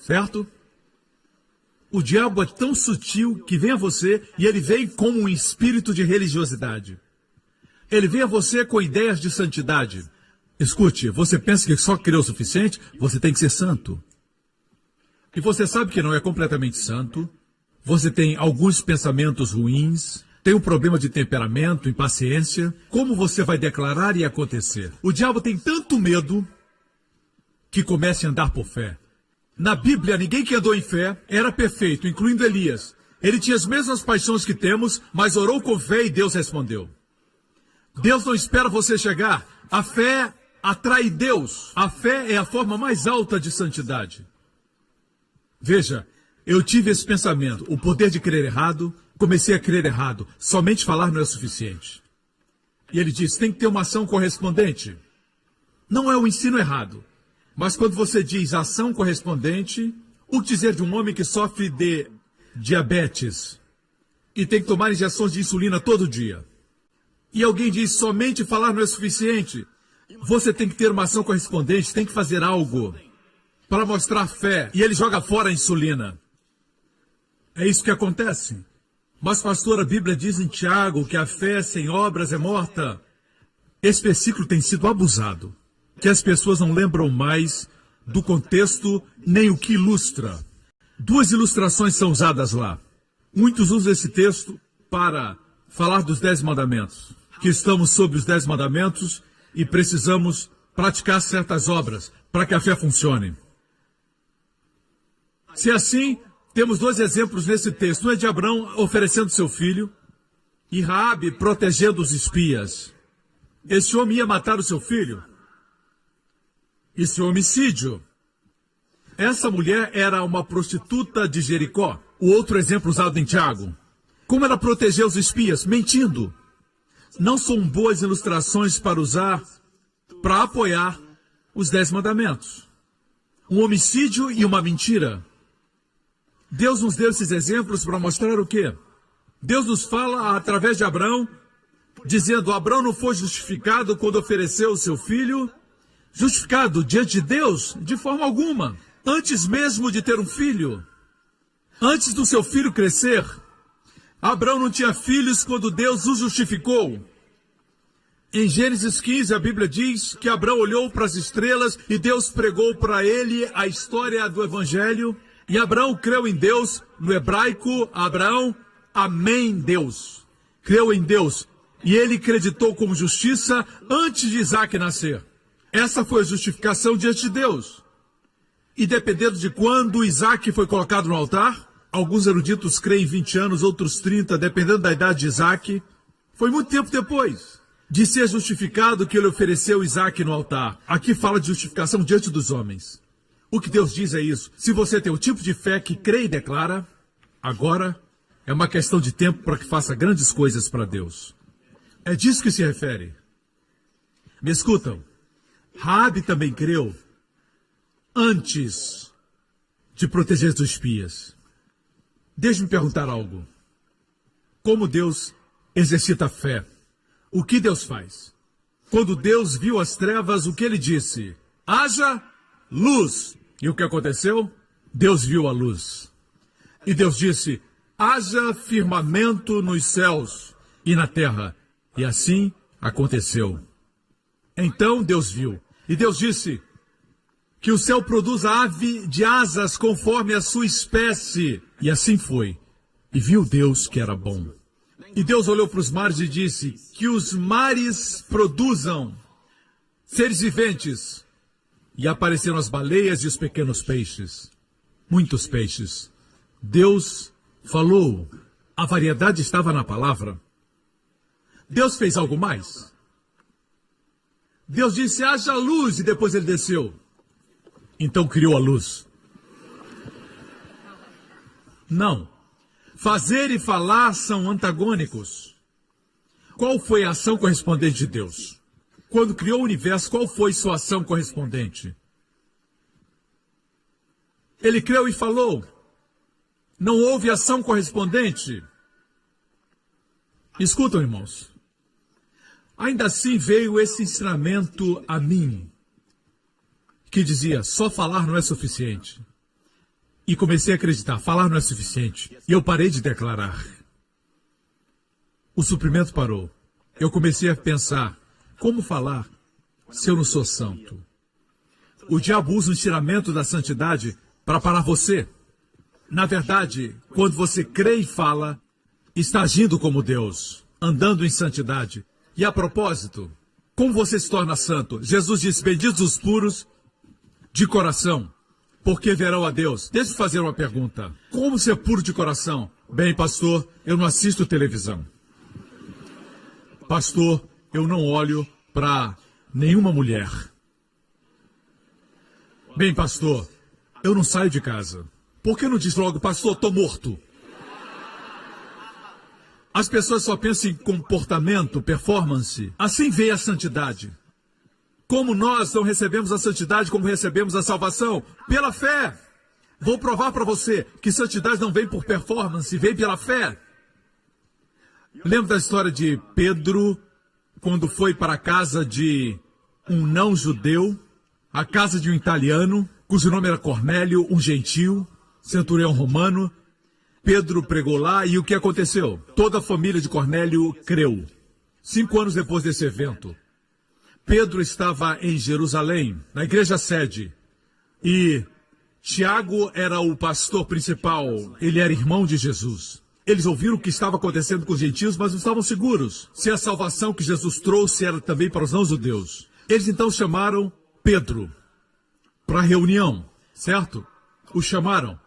Certo? O diabo é tão sutil que vem a você e ele vem como um espírito de religiosidade. Ele vem a você com ideias de santidade. Escute, você pensa que só crê o suficiente? Você tem que ser santo. E você sabe que não é completamente santo. Você tem alguns pensamentos ruins. tem um problema de temperamento, impaciência, como você vai declarar e acontecer? O diabo tem tanto medo que comece a andar por fé. Na Bíblia, ninguém que andou em fé era perfeito, incluindo Elias. Ele tinha as mesmas paixões que temos, mas orou com fé e Deus respondeu. Deus não espera você chegar. A fé atrai Deus. A fé é a forma mais alta de santidade. Veja, eu tive esse pensamento, o poder de crer errado, comecei a crer errado, somente falar não é suficiente. E ele disse, tem que ter uma ação correspondente. Não é o ensino errado, mas quando você diz ação correspondente, o que dizer de um homem que sofre de diabetes e tem que tomar injeções de insulina todo dia? E alguém diz, somente falar não é suficiente. Você tem que ter uma ação correspondente, tem que fazer algo para mostrar fé. E ele joga fora a insulina. É isso que acontece. Mas, pastor, a Bíblia diz em Tiago que a fé sem obras é morta. Esse versículo tem sido abusado, que as pessoas não lembram mais do contexto nem o que ilustra. Duas ilustrações são usadas lá. Muitos usam esse texto para falar dos 10 mandamentos, que estamos sob os 10 mandamentos e precisamos praticar certas obras para que a fé funcione. Se é assim, temos dois exemplos nesse texto. Um é de Abrão oferecendo seu filho e Raabe protegendo os espias. Esse homem ia matar o seu filho. Isso é homicídio. Essa mulher era uma prostituta de Jericó. O outro exemplo usado em Tiago. Como ela protegeu os espias? Mentindo. Não são boas ilustrações para usar, para apoiar os 10 mandamentos. Um homicídio e uma mentira. Deus nos deu esses exemplos para mostrar o quê? Deus nos fala através de Abrão, dizendo, Abrão não foi justificado quando ofereceu o seu filho. Justificado diante de Deus? De forma alguma. Antes mesmo de ter um filho. Antes do seu filho crescer. Abrão não tinha filhos quando Deus o justificou. Em Gênesis 15, a Bíblia diz que Abrão olhou para as estrelas e Deus pregou para ele a história do Evangelho. E Abrão creu em Deus, no hebraico, Abraão, amém, Deus. Creu em Deus e ele acreditou como justiça antes de Isaac nascer. Essa foi a justificação diante de Deus. E dependendo de quando Isaac foi colocado no altar, alguns eruditos creem em 20 anos, outros 30, dependendo da idade de Isaac. Foi muito tempo depois de ser justificado que ele ofereceu Isaac no altar. Aqui fala de justificação diante dos homens. O que Deus diz é isso. Se você tem o tipo de fé que crê e declara, agora é uma questão de tempo para que faça grandes coisas para Deus. É disso que se refere. Me escutam. Raabe também creu antes de proteger os espias. Deixe-me perguntar algo. Como Deus exercita a fé? O que Deus faz? Quando Deus viu as trevas, o que ele disse? Haja luz. E o que aconteceu? Deus viu a luz. E Deus disse, haja firmamento nos céus e na terra. E assim aconteceu. Então Deus viu. E Deus disse que o céu produza ave de asas conforme a sua espécie. E assim foi. E viu Deus que era bom. E Deus olhou para os mares e disse que os mares produzam seres viventes. E apareceram as baleias e os pequenos peixes. Muitos peixes. Deus falou. A variedade estava na palavra. Deus fez algo mais. Deus disse, haja luz, e depois ele desceu. Então criou a luz. Não. Fazer e falar são antagônicos. Qual foi a ação correspondente de Deus? Quando criou o universo, qual foi sua ação correspondente? Ele creu e falou. Não houve ação correspondente. Escutam, irmãos. Ainda assim veio esse ensinamento a mim, que dizia, só falar não é suficiente. E comecei a acreditar, falar não é suficiente. E eu parei de declarar. O suprimento parou. Eu comecei a pensar, como falar se eu não sou santo? O diabo usa o ensinamento da santidade para parar você. Na verdade, quando você crê e fala, está agindo como Deus, andando em santidade. E a propósito, como você se torna santo? Jesus disse, benditos os puros de coração, porque verão a Deus. Deixa eu fazer uma pergunta. Como ser puro de coração? Bem, pastor, eu não assisto televisão. Pastor, eu não olho para nenhuma mulher. Bem, pastor, eu não saio de casa. Por que não diz logo, pastor, estou morto? As pessoas só pensam em comportamento, performance. Assim veio a santidade. Como nós não recebemos a santidade como recebemos a salvação? Pela fé. Vou provar para você que santidade não vem por performance, vem pela fé. Lembra da história de Pedro, quando foi para a casa de um não-judeu, a casa de um italiano, cujo nome era Cornélio, um gentio, centurião romano. Pedro pregou lá e o que aconteceu? Toda a família de Cornélio creu. 5 anos depois desse evento, Pedro estava em Jerusalém, na igreja sede, e Tiago era o pastor principal, ele era irmão de Jesus. Eles ouviram o que estava acontecendo com os gentios, mas não estavam seguros se a salvação que Jesus trouxe era também para os não-judeus. Eles então chamaram Pedro para a reunião, certo? O chamaram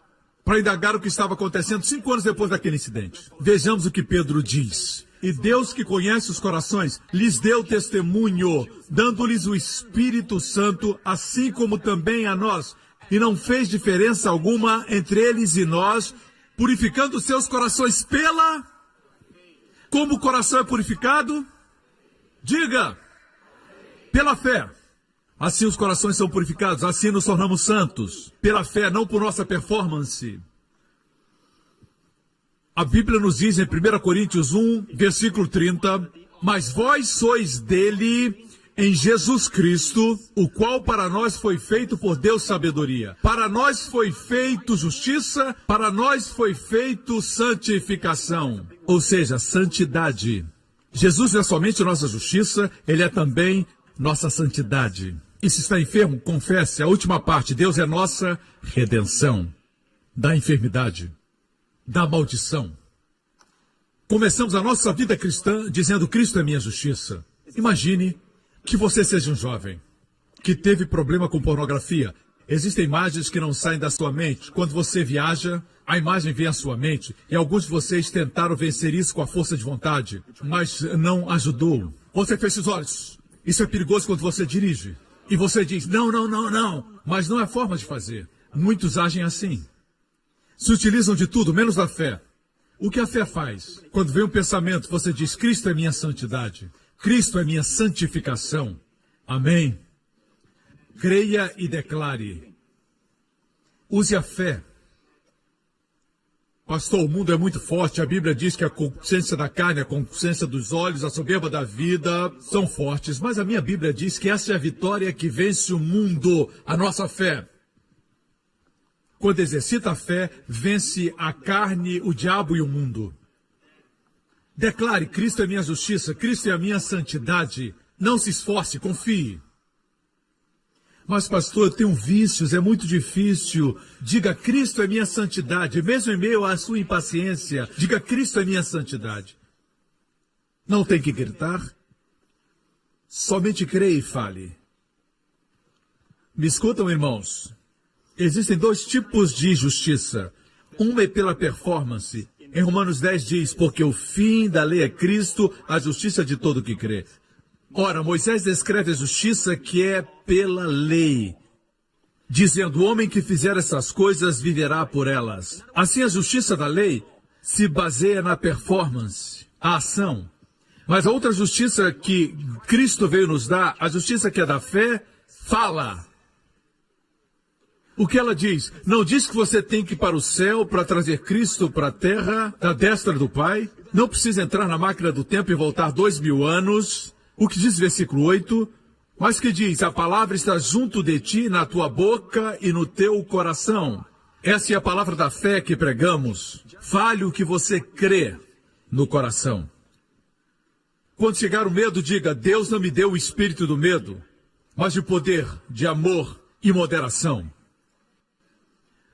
para indagar o que estava acontecendo 5 anos depois daquele incidente. Vejamos o que Pedro diz. E Deus, que conhece os corações, lhes deu testemunho, dando-lhes o Espírito Santo, assim como também a nós, e não fez diferença alguma entre eles e nós, purificando seus corações pela... Como o coração é purificado? Diga! Pela fé. Assim os corações são purificados, assim nos tornamos santos. Pela fé, não por nossa performance. A Bíblia nos diz em 1 Coríntios 1, versículo 30, mas vós sois dele em Jesus Cristo, o qual para nós foi feito por Deus sabedoria. Para nós foi feito justiça, para nós foi feito santificação. Ou seja, santidade. Jesus não é somente nossa justiça, ele é também nossa santidade. E se está enfermo, confesse a última parte. Deus é nossa redenção da enfermidade, da maldição. Começamos a nossa vida cristã dizendo Cristo é minha justiça. Imagine que você seja um jovem que teve problema com pornografia. Existem imagens que não saem da sua mente. Quando você viaja, a imagem vem à sua mente. E alguns de vocês tentaram vencer isso com a força de vontade, mas não ajudou. Você fecha os olhos. Isso é perigoso quando você dirige. E você diz, não. Mas não é forma de fazer. Muitos agem assim. Se utilizam de tudo, menos da fé. O que a fé faz? Quando vem um pensamento, você diz, Cristo é minha santidade. Cristo é minha santificação. Amém? Creia e declare. Use a fé. Pastor, o mundo é muito forte. A Bíblia diz que a consciência da carne, a consciência dos olhos, a soberba da vida são fortes. Mas a minha Bíblia diz que essa é a vitória que vence o mundo, a nossa fé. Quando exercita a fé, vence a carne, o diabo e o mundo. Declare, Cristo é minha justiça, Cristo é a minha santidade. Não se esforce, confie. Mas, pastor, eu tenho vícios, é muito difícil. Diga, Cristo é minha santidade. Mesmo em meio à sua impaciência, diga, Cristo é minha santidade. Não tem que gritar. Somente creia e fale. Me escutam, irmãos. Existem 2 tipos de justiça. Uma é pela performance. Em Romanos 10 diz, porque o fim da lei é Cristo, a justiça de todo que crê. Ora, Moisés descreve a justiça que é pela lei, dizendo, o homem que fizer essas coisas viverá por elas. Assim, a justiça da lei se baseia na performance, a ação. Mas a outra justiça que Cristo veio nos dar, a justiça que é da fé, fala. O que ela diz? Não diz que você tem que ir para o céu para trazer Cristo para a terra, da destra do Pai. Não precisa entrar na máquina do tempo e voltar 2000 anos. O que diz o versículo 8? Mas que diz, a palavra está junto de ti, na tua boca e no teu coração. Essa é a palavra da fé que pregamos. Fale o que você crê no coração. Quando chegar o medo, diga, Deus não me deu o espírito do medo, mas de poder, de amor e moderação.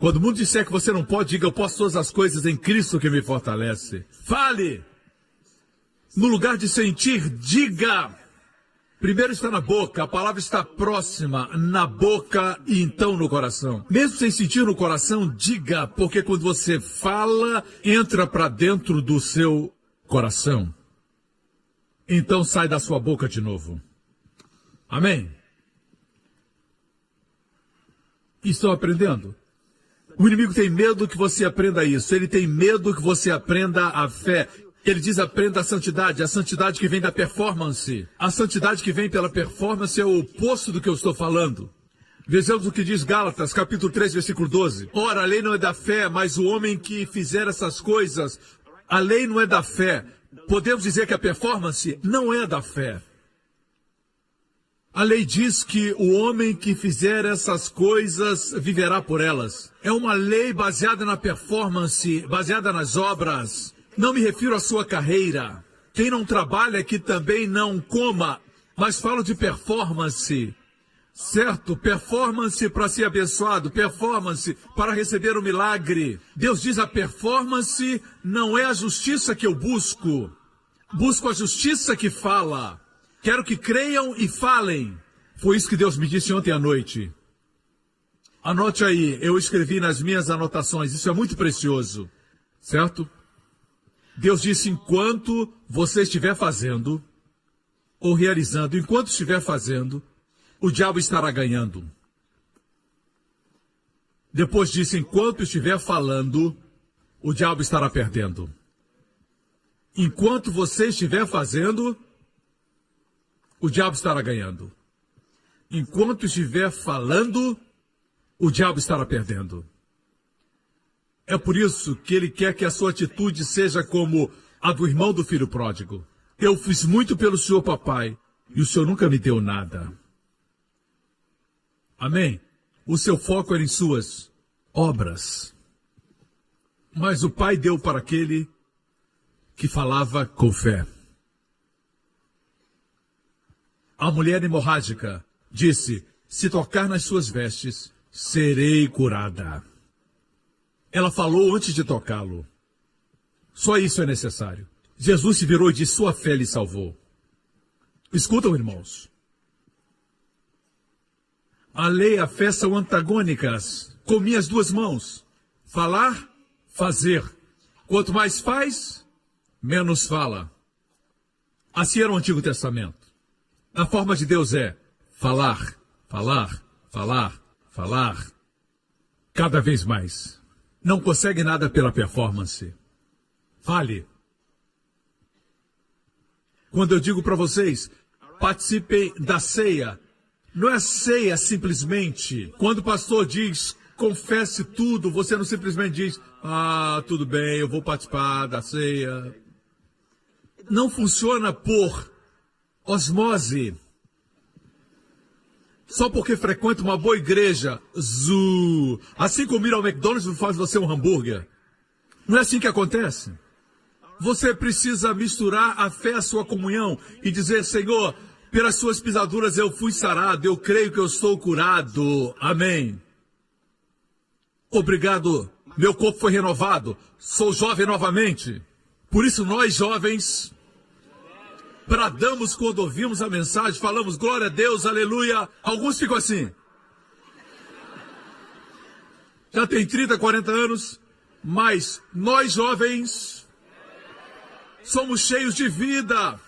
Quando o mundo disser que você não pode, diga: eu posso todas as coisas em Cristo que me fortalece. Fale. No lugar de sentir, diga. Primeiro está na boca, a palavra está próxima, na boca e então no coração. Mesmo sem sentir no coração, diga, porque quando você fala, entra para dentro do seu coração. Então sai da sua boca de novo. Amém? Estão aprendendo? O inimigo tem medo que você aprenda isso. Ele tem medo que você aprenda a fé. Ele diz: aprenda a santidade que vem da performance. A santidade que vem pela performance é o oposto do que eu estou falando. Vejamos o que diz Gálatas, capítulo 3, versículo 12. Ora, a lei não é da fé, mas o homem que fizer essas coisas, a lei não é da fé. Podemos dizer que a performance não é da fé. A lei diz que o homem que fizer essas coisas viverá por elas. É uma lei baseada na performance, baseada nas obras. Não me refiro à sua carreira. Quem não trabalha que também não coma, mas falo de performance. Certo? Performance para ser abençoado, performance para receber o milagre. Deus diz: a performance não é a justiça que eu busco. Busco a justiça que fala. Quero que creiam e falem. Foi isso que Deus me disse ontem à noite. Anote aí, eu escrevi nas minhas anotações, isso é muito precioso. Certo? Deus disse: enquanto você estiver fazendo, ou realizando, enquanto estiver fazendo, o diabo estará ganhando. Depois disse: enquanto estiver falando, o diabo estará perdendo. Enquanto você estiver fazendo, o diabo estará ganhando. Enquanto estiver falando, o diabo estará perdendo. É por isso que ele quer que a sua atitude seja como a do irmão do filho pródigo. Eu fiz muito pelo senhor, papai, e o senhor nunca me deu nada. Amém? O seu foco era em suas obras. Mas o pai deu para aquele que falava com fé. A mulher hemorrágica disse: se tocar nas suas vestes, serei curada. Ela falou antes de tocá-lo. Só isso é necessário. Jesus se virou e disse: sua fé lhe salvou. Escutam, irmãos. A lei e a fé são antagônicas. Com minhas duas mãos. Falar, fazer. Quanto mais faz, menos fala. Assim era o Antigo Testamento. A forma de Deus é falar, falar, falar, falar. Cada vez mais. Não consegue nada pela performance. Fale. Quando eu digo para vocês, participem da ceia, não é ceia simplesmente. Quando o pastor diz, confesse tudo, você não simplesmente diz: ah, tudo bem, eu vou participar da ceia. Não funciona por osmose. Só porque frequenta uma boa igreja, assim como ir ao McDonald's não faz você um hambúrguer. Não é assim que acontece. Você precisa misturar a fé à sua comunhão e dizer: Senhor, pelas suas pisaduras eu fui sarado, eu creio que eu estou curado. Amém. Obrigado, meu corpo foi renovado, sou jovem novamente. Por isso nós jovens bradamos quando ouvimos a mensagem, falamos glória a Deus, aleluia. Alguns ficam assim. Já tem 30, 40 anos, mas nós jovens somos cheios de vida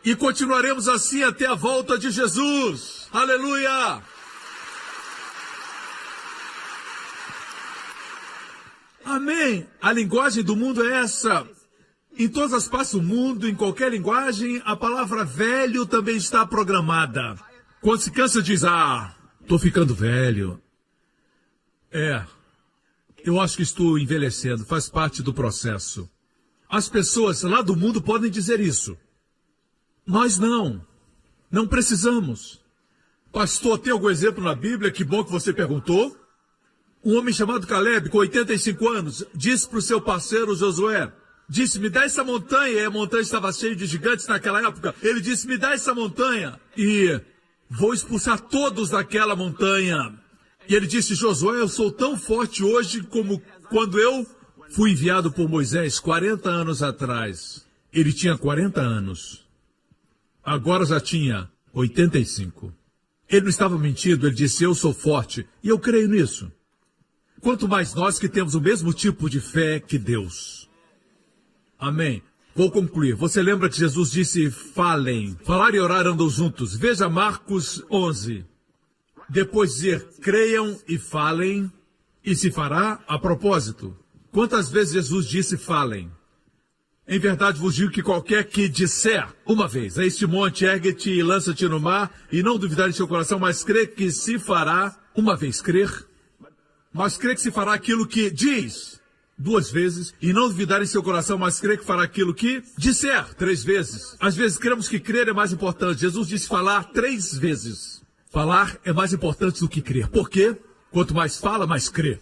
e continuaremos assim até a volta de Jesus. Aleluia! Amém! A linguagem do mundo é essa. Em todas as partes do mundo, em qualquer linguagem, a palavra velho também está programada. Quando se cansa, diz: ah, estou ficando velho. Eu acho que estou envelhecendo, faz parte do processo. As pessoas lá do mundo podem dizer isso. Nós não precisamos. Pastor, tem algum exemplo na Bíblia? Que bom que você perguntou. Um homem chamado Caleb, com 85 anos, disse para o seu parceiro Josué, disse: me dá essa montanha. E a montanha estava cheia de gigantes naquela época. Ele disse: me dá essa montanha e vou expulsar todos daquela montanha. E ele disse: Josué, eu sou tão forte hoje como quando eu fui enviado por Moisés 40 anos atrás. Ele tinha 40 anos. Agora já tinha 85. Ele não estava mentindo, ele disse: eu sou forte. E eu creio nisso. Quanto mais nós que temos o mesmo tipo de fé que Deus. Amém. Vou concluir. Você lembra que Jesus disse: falem. Falar e orar andam juntos. Veja Marcos 11. Depois dizer: creiam e falem, e se fará a propósito. Quantas vezes Jesus disse: falem? Em verdade vos digo que qualquer que disser uma vez a este monte, ergue-te e lança-te no mar, e não duvidar em seu coração, mas crê que se fará, uma vez crer, mas crê que se fará aquilo que diz, 2 vezes, e não duvidar em seu coração, mas crê que fará aquilo que disser, 3 vezes. Às vezes cremos que crer é mais importante. Jesus disse falar 3 vezes. Falar é mais importante do que crer. Por quê? Quanto mais fala, mais crê.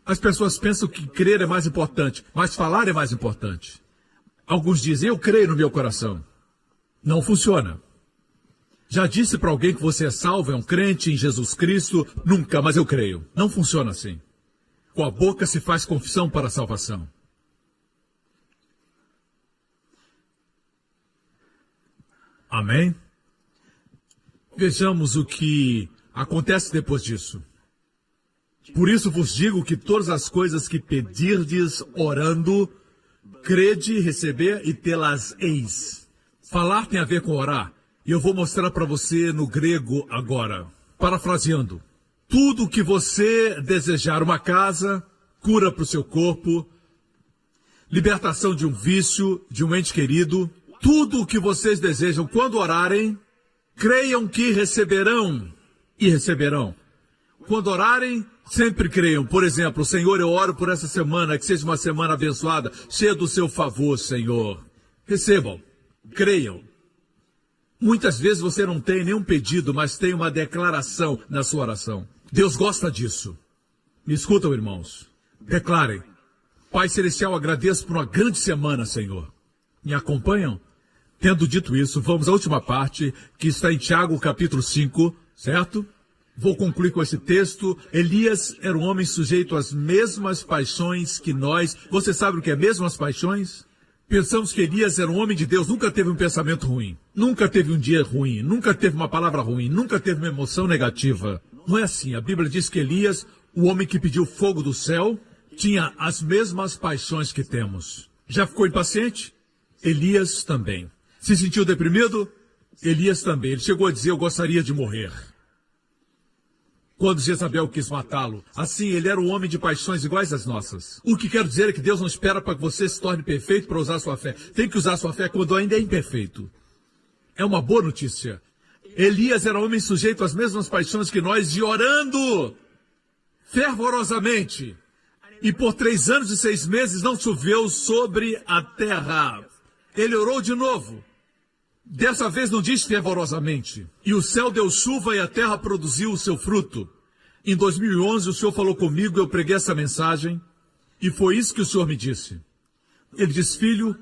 As pessoas pensam que crer é mais importante, mas falar é mais importante. Alguns dizem: eu creio no meu coração. Não funciona. Já disse para alguém que você é salvo, é um crente em Jesus Cristo? Nunca, mas eu creio. Não funciona assim. Com a boca se faz confissão para a salvação. Amém? Vejamos o que acontece depois disso. Por isso vos digo que todas as coisas que pedirdes orando, crede, receber e tê-las-eis. Falar tem a ver com orar. E eu vou mostrar para você no grego agora. Parafraseando. Tudo o que você desejar, uma casa, cura para o seu corpo, libertação de um vício, de um ente querido, tudo o que vocês desejam quando orarem, creiam que receberão e receberão. Quando orarem, sempre creiam. Por exemplo: Senhor, eu oro por essa semana, que seja uma semana abençoada, cheia do seu favor, Senhor. Recebam, creiam. Muitas vezes você não tem nenhum pedido, mas tem uma declaração na sua oração. Deus gosta disso. Me escutam, irmãos. Declarem: Pai Celestial, agradeço por uma grande semana, Senhor. Me acompanham? Tendo dito isso, vamos à última parte, que está em Tiago, capítulo 5, certo? Vou concluir com esse texto. Elias era um homem sujeito às mesmas paixões que nós. Você sabe o que é mesmas paixões? Pensamos que Elias era um homem de Deus, nunca teve um pensamento ruim, nunca teve um dia ruim, nunca teve uma palavra ruim, nunca teve uma emoção negativa. Não é assim. A Bíblia diz que Elias, o homem que pediu fogo do céu, tinha as mesmas paixões que temos. Já ficou impaciente? Elias também. Se sentiu deprimido? Elias também. Ele chegou a dizer: eu gostaria de morrer. Quando Jezabel quis matá-lo, assim ele era um homem de paixões iguais às nossas. O que quero dizer é que Deus não espera para que você se torne perfeito para usar sua fé. Tem que usar sua fé quando ainda é imperfeito. É uma boa notícia. Elias era um homem sujeito às mesmas paixões que nós, e orando fervorosamente. E por 3 anos e 6 meses não choveu sobre a terra. Ele orou de novo. Dessa vez não diz fervorosamente. E o céu deu chuva e a terra produziu o seu fruto. Em 2011 o Senhor falou comigo, eu preguei essa mensagem, e foi isso que o Senhor me disse. Ele disse: filho,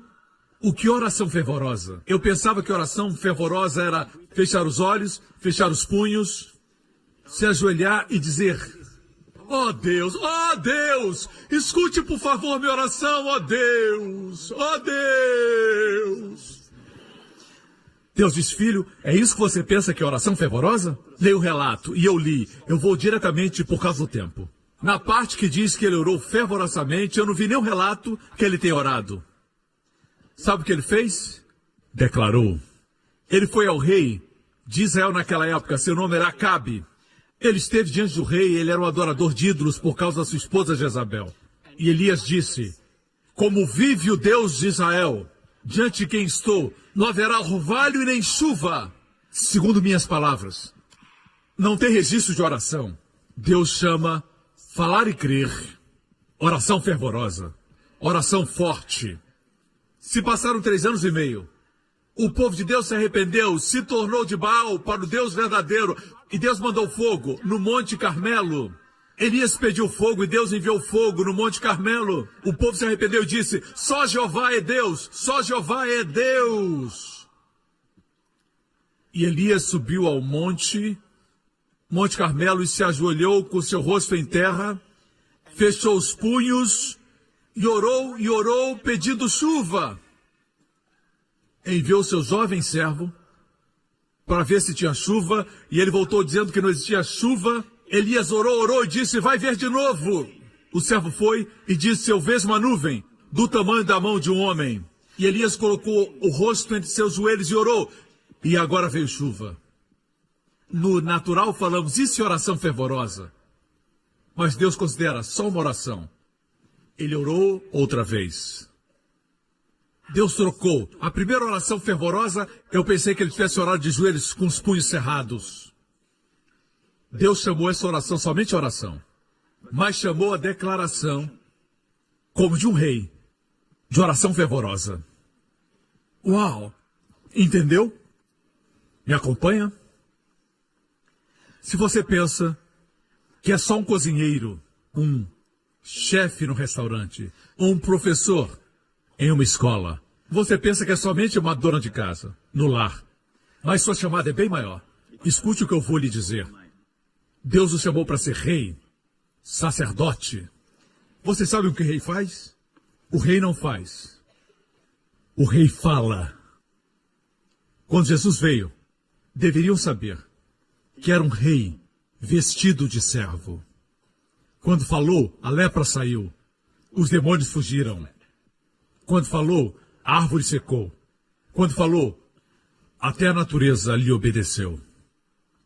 o que oração fervorosa? Eu pensava que oração fervorosa era fechar os olhos, fechar os punhos, se ajoelhar e dizer: ó Deus, escute por favor minha oração, ó Deus, ó Deus. Deus diz: filho, é isso que você pensa que é oração fervorosa? Leia o relato, e eu li. Eu vou diretamente por causa do tempo. Na parte que diz que ele orou fervorosamente, eu não vi nenhum relato que ele tenha orado. Sabe o que ele fez? Declarou. Ele foi ao rei de Israel naquela época, seu nome era Acabe. Ele esteve diante do rei, ele era um adorador de ídolos por causa da sua esposa Jezabel. E Elias disse: como vive o Deus de Israel, diante de quem estou, não haverá orvalho e nem chuva, segundo minhas palavras. Não tem registro de oração. Deus chama falar e crer, oração fervorosa, oração forte. Se passaram 3 anos e meio, o povo de Deus se arrependeu, se tornou de Baal para o Deus verdadeiro, e Deus mandou fogo no Monte Carmelo. Elias pediu fogo e Deus enviou fogo no Monte Carmelo. O povo se arrependeu e disse: só Jeová é Deus, só Jeová é Deus. E Elias subiu ao monte Monte Carmelo e se ajoelhou com seu rosto em terra, fechou os punhos e orou pedindo chuva. Enviou seu jovem servo para ver se tinha chuva, e ele voltou dizendo que não existia chuva. Elias orou e disse: vai ver de novo. O servo foi e disse: eu vejo uma nuvem do tamanho da mão de um homem. E Elias colocou o rosto entre seus joelhos e orou, e agora veio chuva. No natural falamos, isso é oração fervorosa. Mas Deus considera só uma oração. Ele orou outra vez. Deus trocou. A primeira oração fervorosa, eu pensei que ele tivesse orado de joelhos com os punhos cerrados. Deus chamou essa oração somente oração. Mas chamou a declaração como de um rei, de oração fervorosa. Uau! Entendeu? Me acompanha? Se você pensa que é só um cozinheiro, um chefe no restaurante, ou um professor em uma escola, você pensa que é somente uma dona de casa, no lar. Mas sua chamada é bem maior. Escute o que eu vou lhe dizer. Deus o chamou para ser rei, sacerdote. Você sabe o que o rei faz? O rei não faz. O rei fala. Quando Jesus veio, deveriam saber que era um rei vestido de servo. Quando falou, a lepra saiu, os demônios fugiram. Quando falou, a árvore secou. Quando falou, até a natureza lhe obedeceu.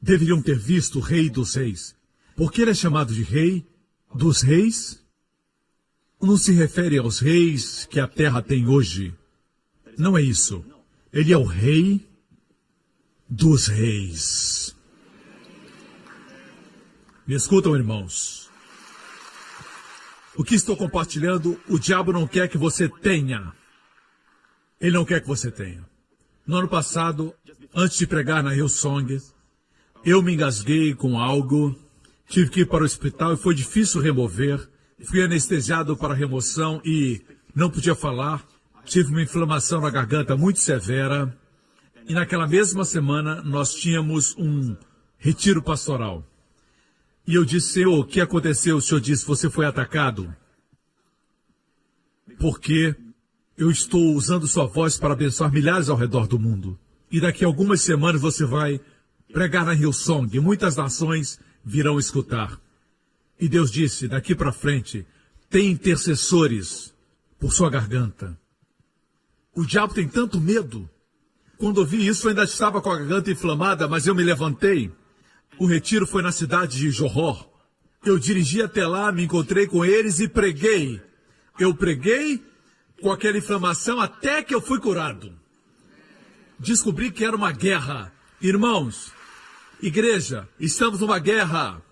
Deveriam ter visto o rei dos reis. Porque ele é chamado de rei dos reis? Não se refere aos reis que a terra tem hoje. Não é isso. Ele é o rei dos reis. Me escutam, irmãos. O que estou compartilhando, o diabo não quer que você tenha. Ele não quer que você tenha. No ano passado, antes de pregar na Hillsong, eu me engasguei com algo, tive que ir para o hospital e foi difícil remover. Fui anestesiado para a remoção e não podia falar. Tive uma inflamação na garganta muito severa. E naquela mesma semana, nós tínhamos um retiro pastoral. E eu disse: Senhor, o que aconteceu? O Senhor disse: você foi atacado. Porque eu estou usando sua voz para abençoar milhares ao redor do mundo. E daqui a algumas semanas você vai pregar na Hillsong. E muitas nações virão escutar. E Deus disse: daqui para frente, tem intercessores por sua garganta. O diabo tem tanto medo. Quando ouvi isso, eu ainda estava com a garganta inflamada, mas eu me levantei. O retiro foi na cidade de Johor. Eu dirigi até lá, me encontrei com eles e preguei. Eu preguei com aquela inflamação até que eu fui curado. Descobri que era uma guerra. Irmãos, igreja, estamos numa guerra.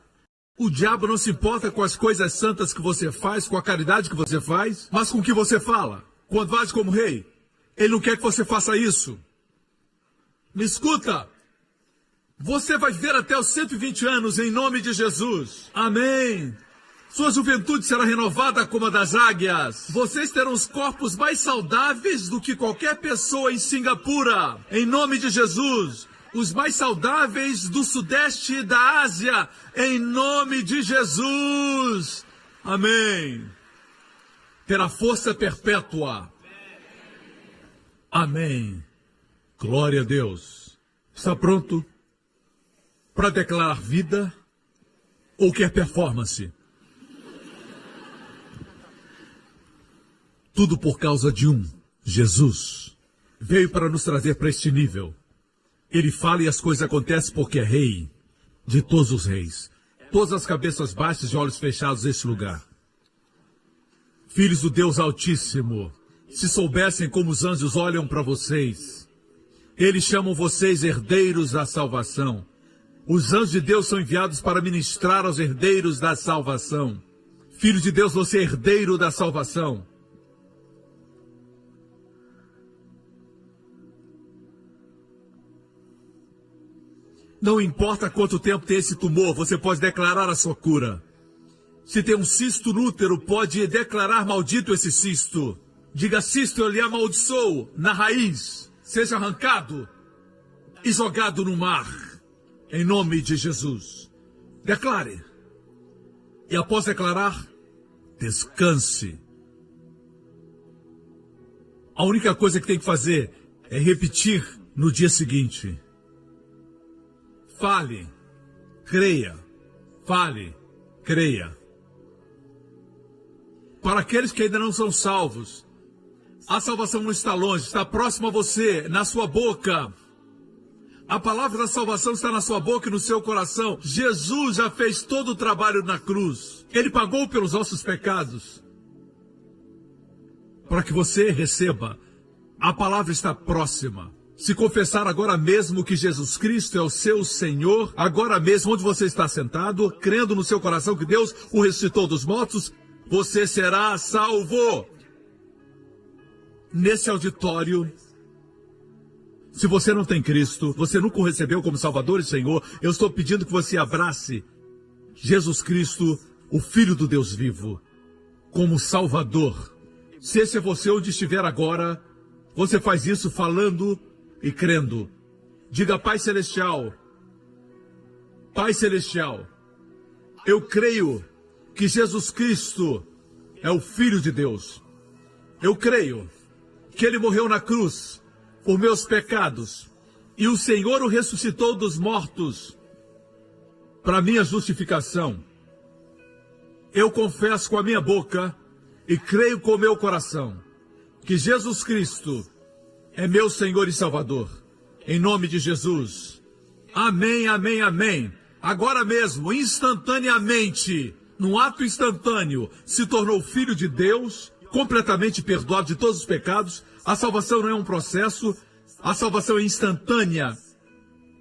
O diabo não se importa com as coisas santas que você faz, com a caridade que você faz, mas com o que você fala. Quando age como rei, ele não quer que você faça isso. Me escuta. Você vai viver até os 120 anos em nome de Jesus. Amém. Sua juventude será renovada como a das águias. Vocês terão os corpos mais saudáveis do que qualquer pessoa em Singapura. Em nome de Jesus. Os mais saudáveis do sudeste da Ásia. Em nome de Jesus. Amém. Terá força perpétua. Amém. Glória a Deus. Está pronto para declarar vida ou quer performance? Tudo por causa de Jesus. Veio para nos trazer para este nível. Ele fala e as coisas acontecem porque é rei de todos os reis. Todas as cabeças baixas e olhos fechados neste lugar. Filhos do Deus Altíssimo, se soubessem como os anjos olham para vocês, eles chamam vocês herdeiros da salvação. Os anjos de Deus são enviados para ministrar aos herdeiros da salvação. Filho de Deus, você é herdeiro da salvação. Não importa quanto tempo tem esse tumor, você pode declarar a sua cura. Se tem um cisto no útero, pode declarar maldito esse cisto. Diga: cisto, eu lhe amaldiçoo na raiz. Seja arrancado e jogado no mar. Em nome de Jesus. Declare. E após declarar, descanse. A única coisa que tem que fazer é repetir no dia seguinte. Fale, creia. Fale, creia. Para aqueles que ainda não são salvos, a salvação não está longe, está próximo a você, na sua boca. A palavra da salvação está na sua boca e no seu coração. Jesus já fez todo o trabalho na cruz. Ele pagou pelos nossos pecados. Para que você receba, a palavra está próxima. Se confessar agora mesmo que Jesus Cristo é o seu Senhor, agora mesmo onde você está sentado, crendo no seu coração que Deus o ressuscitou dos mortos, você será salvo. Nesse auditório, se você não tem Cristo, você nunca o recebeu como Salvador e Senhor, eu estou pedindo que você abrace Jesus Cristo, o Filho do Deus vivo, como Salvador. Se esse é você onde estiver agora, você faz isso falando e crendo. Diga: Pai Celestial, Pai Celestial, eu creio que Jesus Cristo é o Filho de Deus. Eu creio que Ele morreu na cruz por meus pecados e o Senhor o ressuscitou dos mortos para minha justificação. Eu confesso com a minha boca e creio com o meu coração que Jesus Cristo é meu Senhor e Salvador. Em nome de Jesus. Amém, amém, amém. Agora mesmo, instantaneamente, num ato instantâneo, se tornou filho de Deus, completamente perdoado de todos os pecados. A salvação não é um processo, a salvação é instantânea,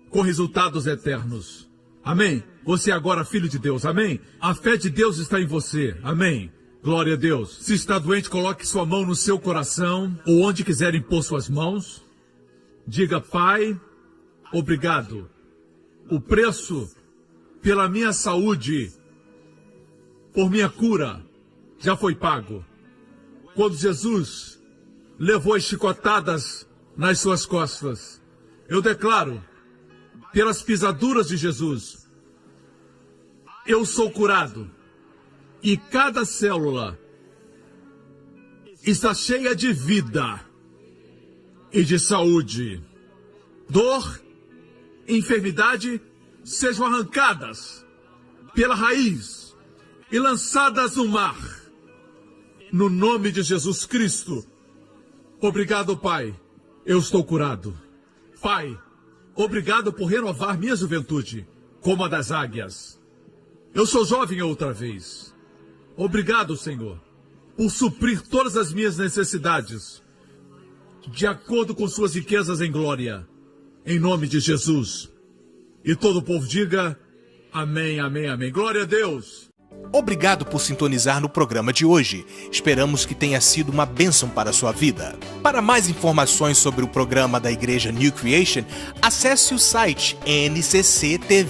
com resultados eternos. Amém? Você é agora filho de Deus, amém? A fé de Deus está em você, amém? Glória a Deus. Se está doente, coloque sua mão no seu coração, ou onde quiser impor suas mãos. Diga: Pai, obrigado. O preço pela minha saúde, por minha cura, já foi pago. Quando Jesus levou as chicotadas nas suas costas, eu declaro, pelas pisaduras de Jesus, eu sou curado. E cada célula está cheia de vida e de saúde. Dor, enfermidade, sejam arrancadas pela raiz e lançadas no mar. No nome de Jesus Cristo. Obrigado, Pai. Eu estou curado. Pai, obrigado por renovar minha juventude, como a das águias. Eu sou jovem outra vez. Obrigado, Senhor, por suprir todas as minhas necessidades, de acordo com suas riquezas em glória, em nome de Jesus. E todo o povo diga: amém, amém, amém. Glória a Deus. Obrigado por sintonizar no programa de hoje. Esperamos que tenha sido uma bênção para a sua vida. Para mais informações sobre o programa da Igreja New Creation, acesse o site ncctv.org.sg.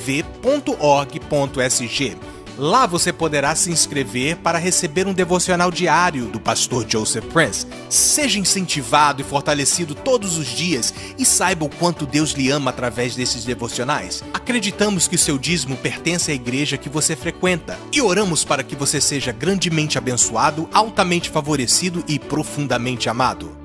Lá você poderá se inscrever para receber um devocional diário do pastor Joseph Prince. Seja incentivado e fortalecido todos os dias e saiba o quanto Deus lhe ama através desses devocionais. Acreditamos que o seu dízimo pertence à igreja que você frequenta e oramos para que você seja grandemente abençoado, altamente favorecido e profundamente amado.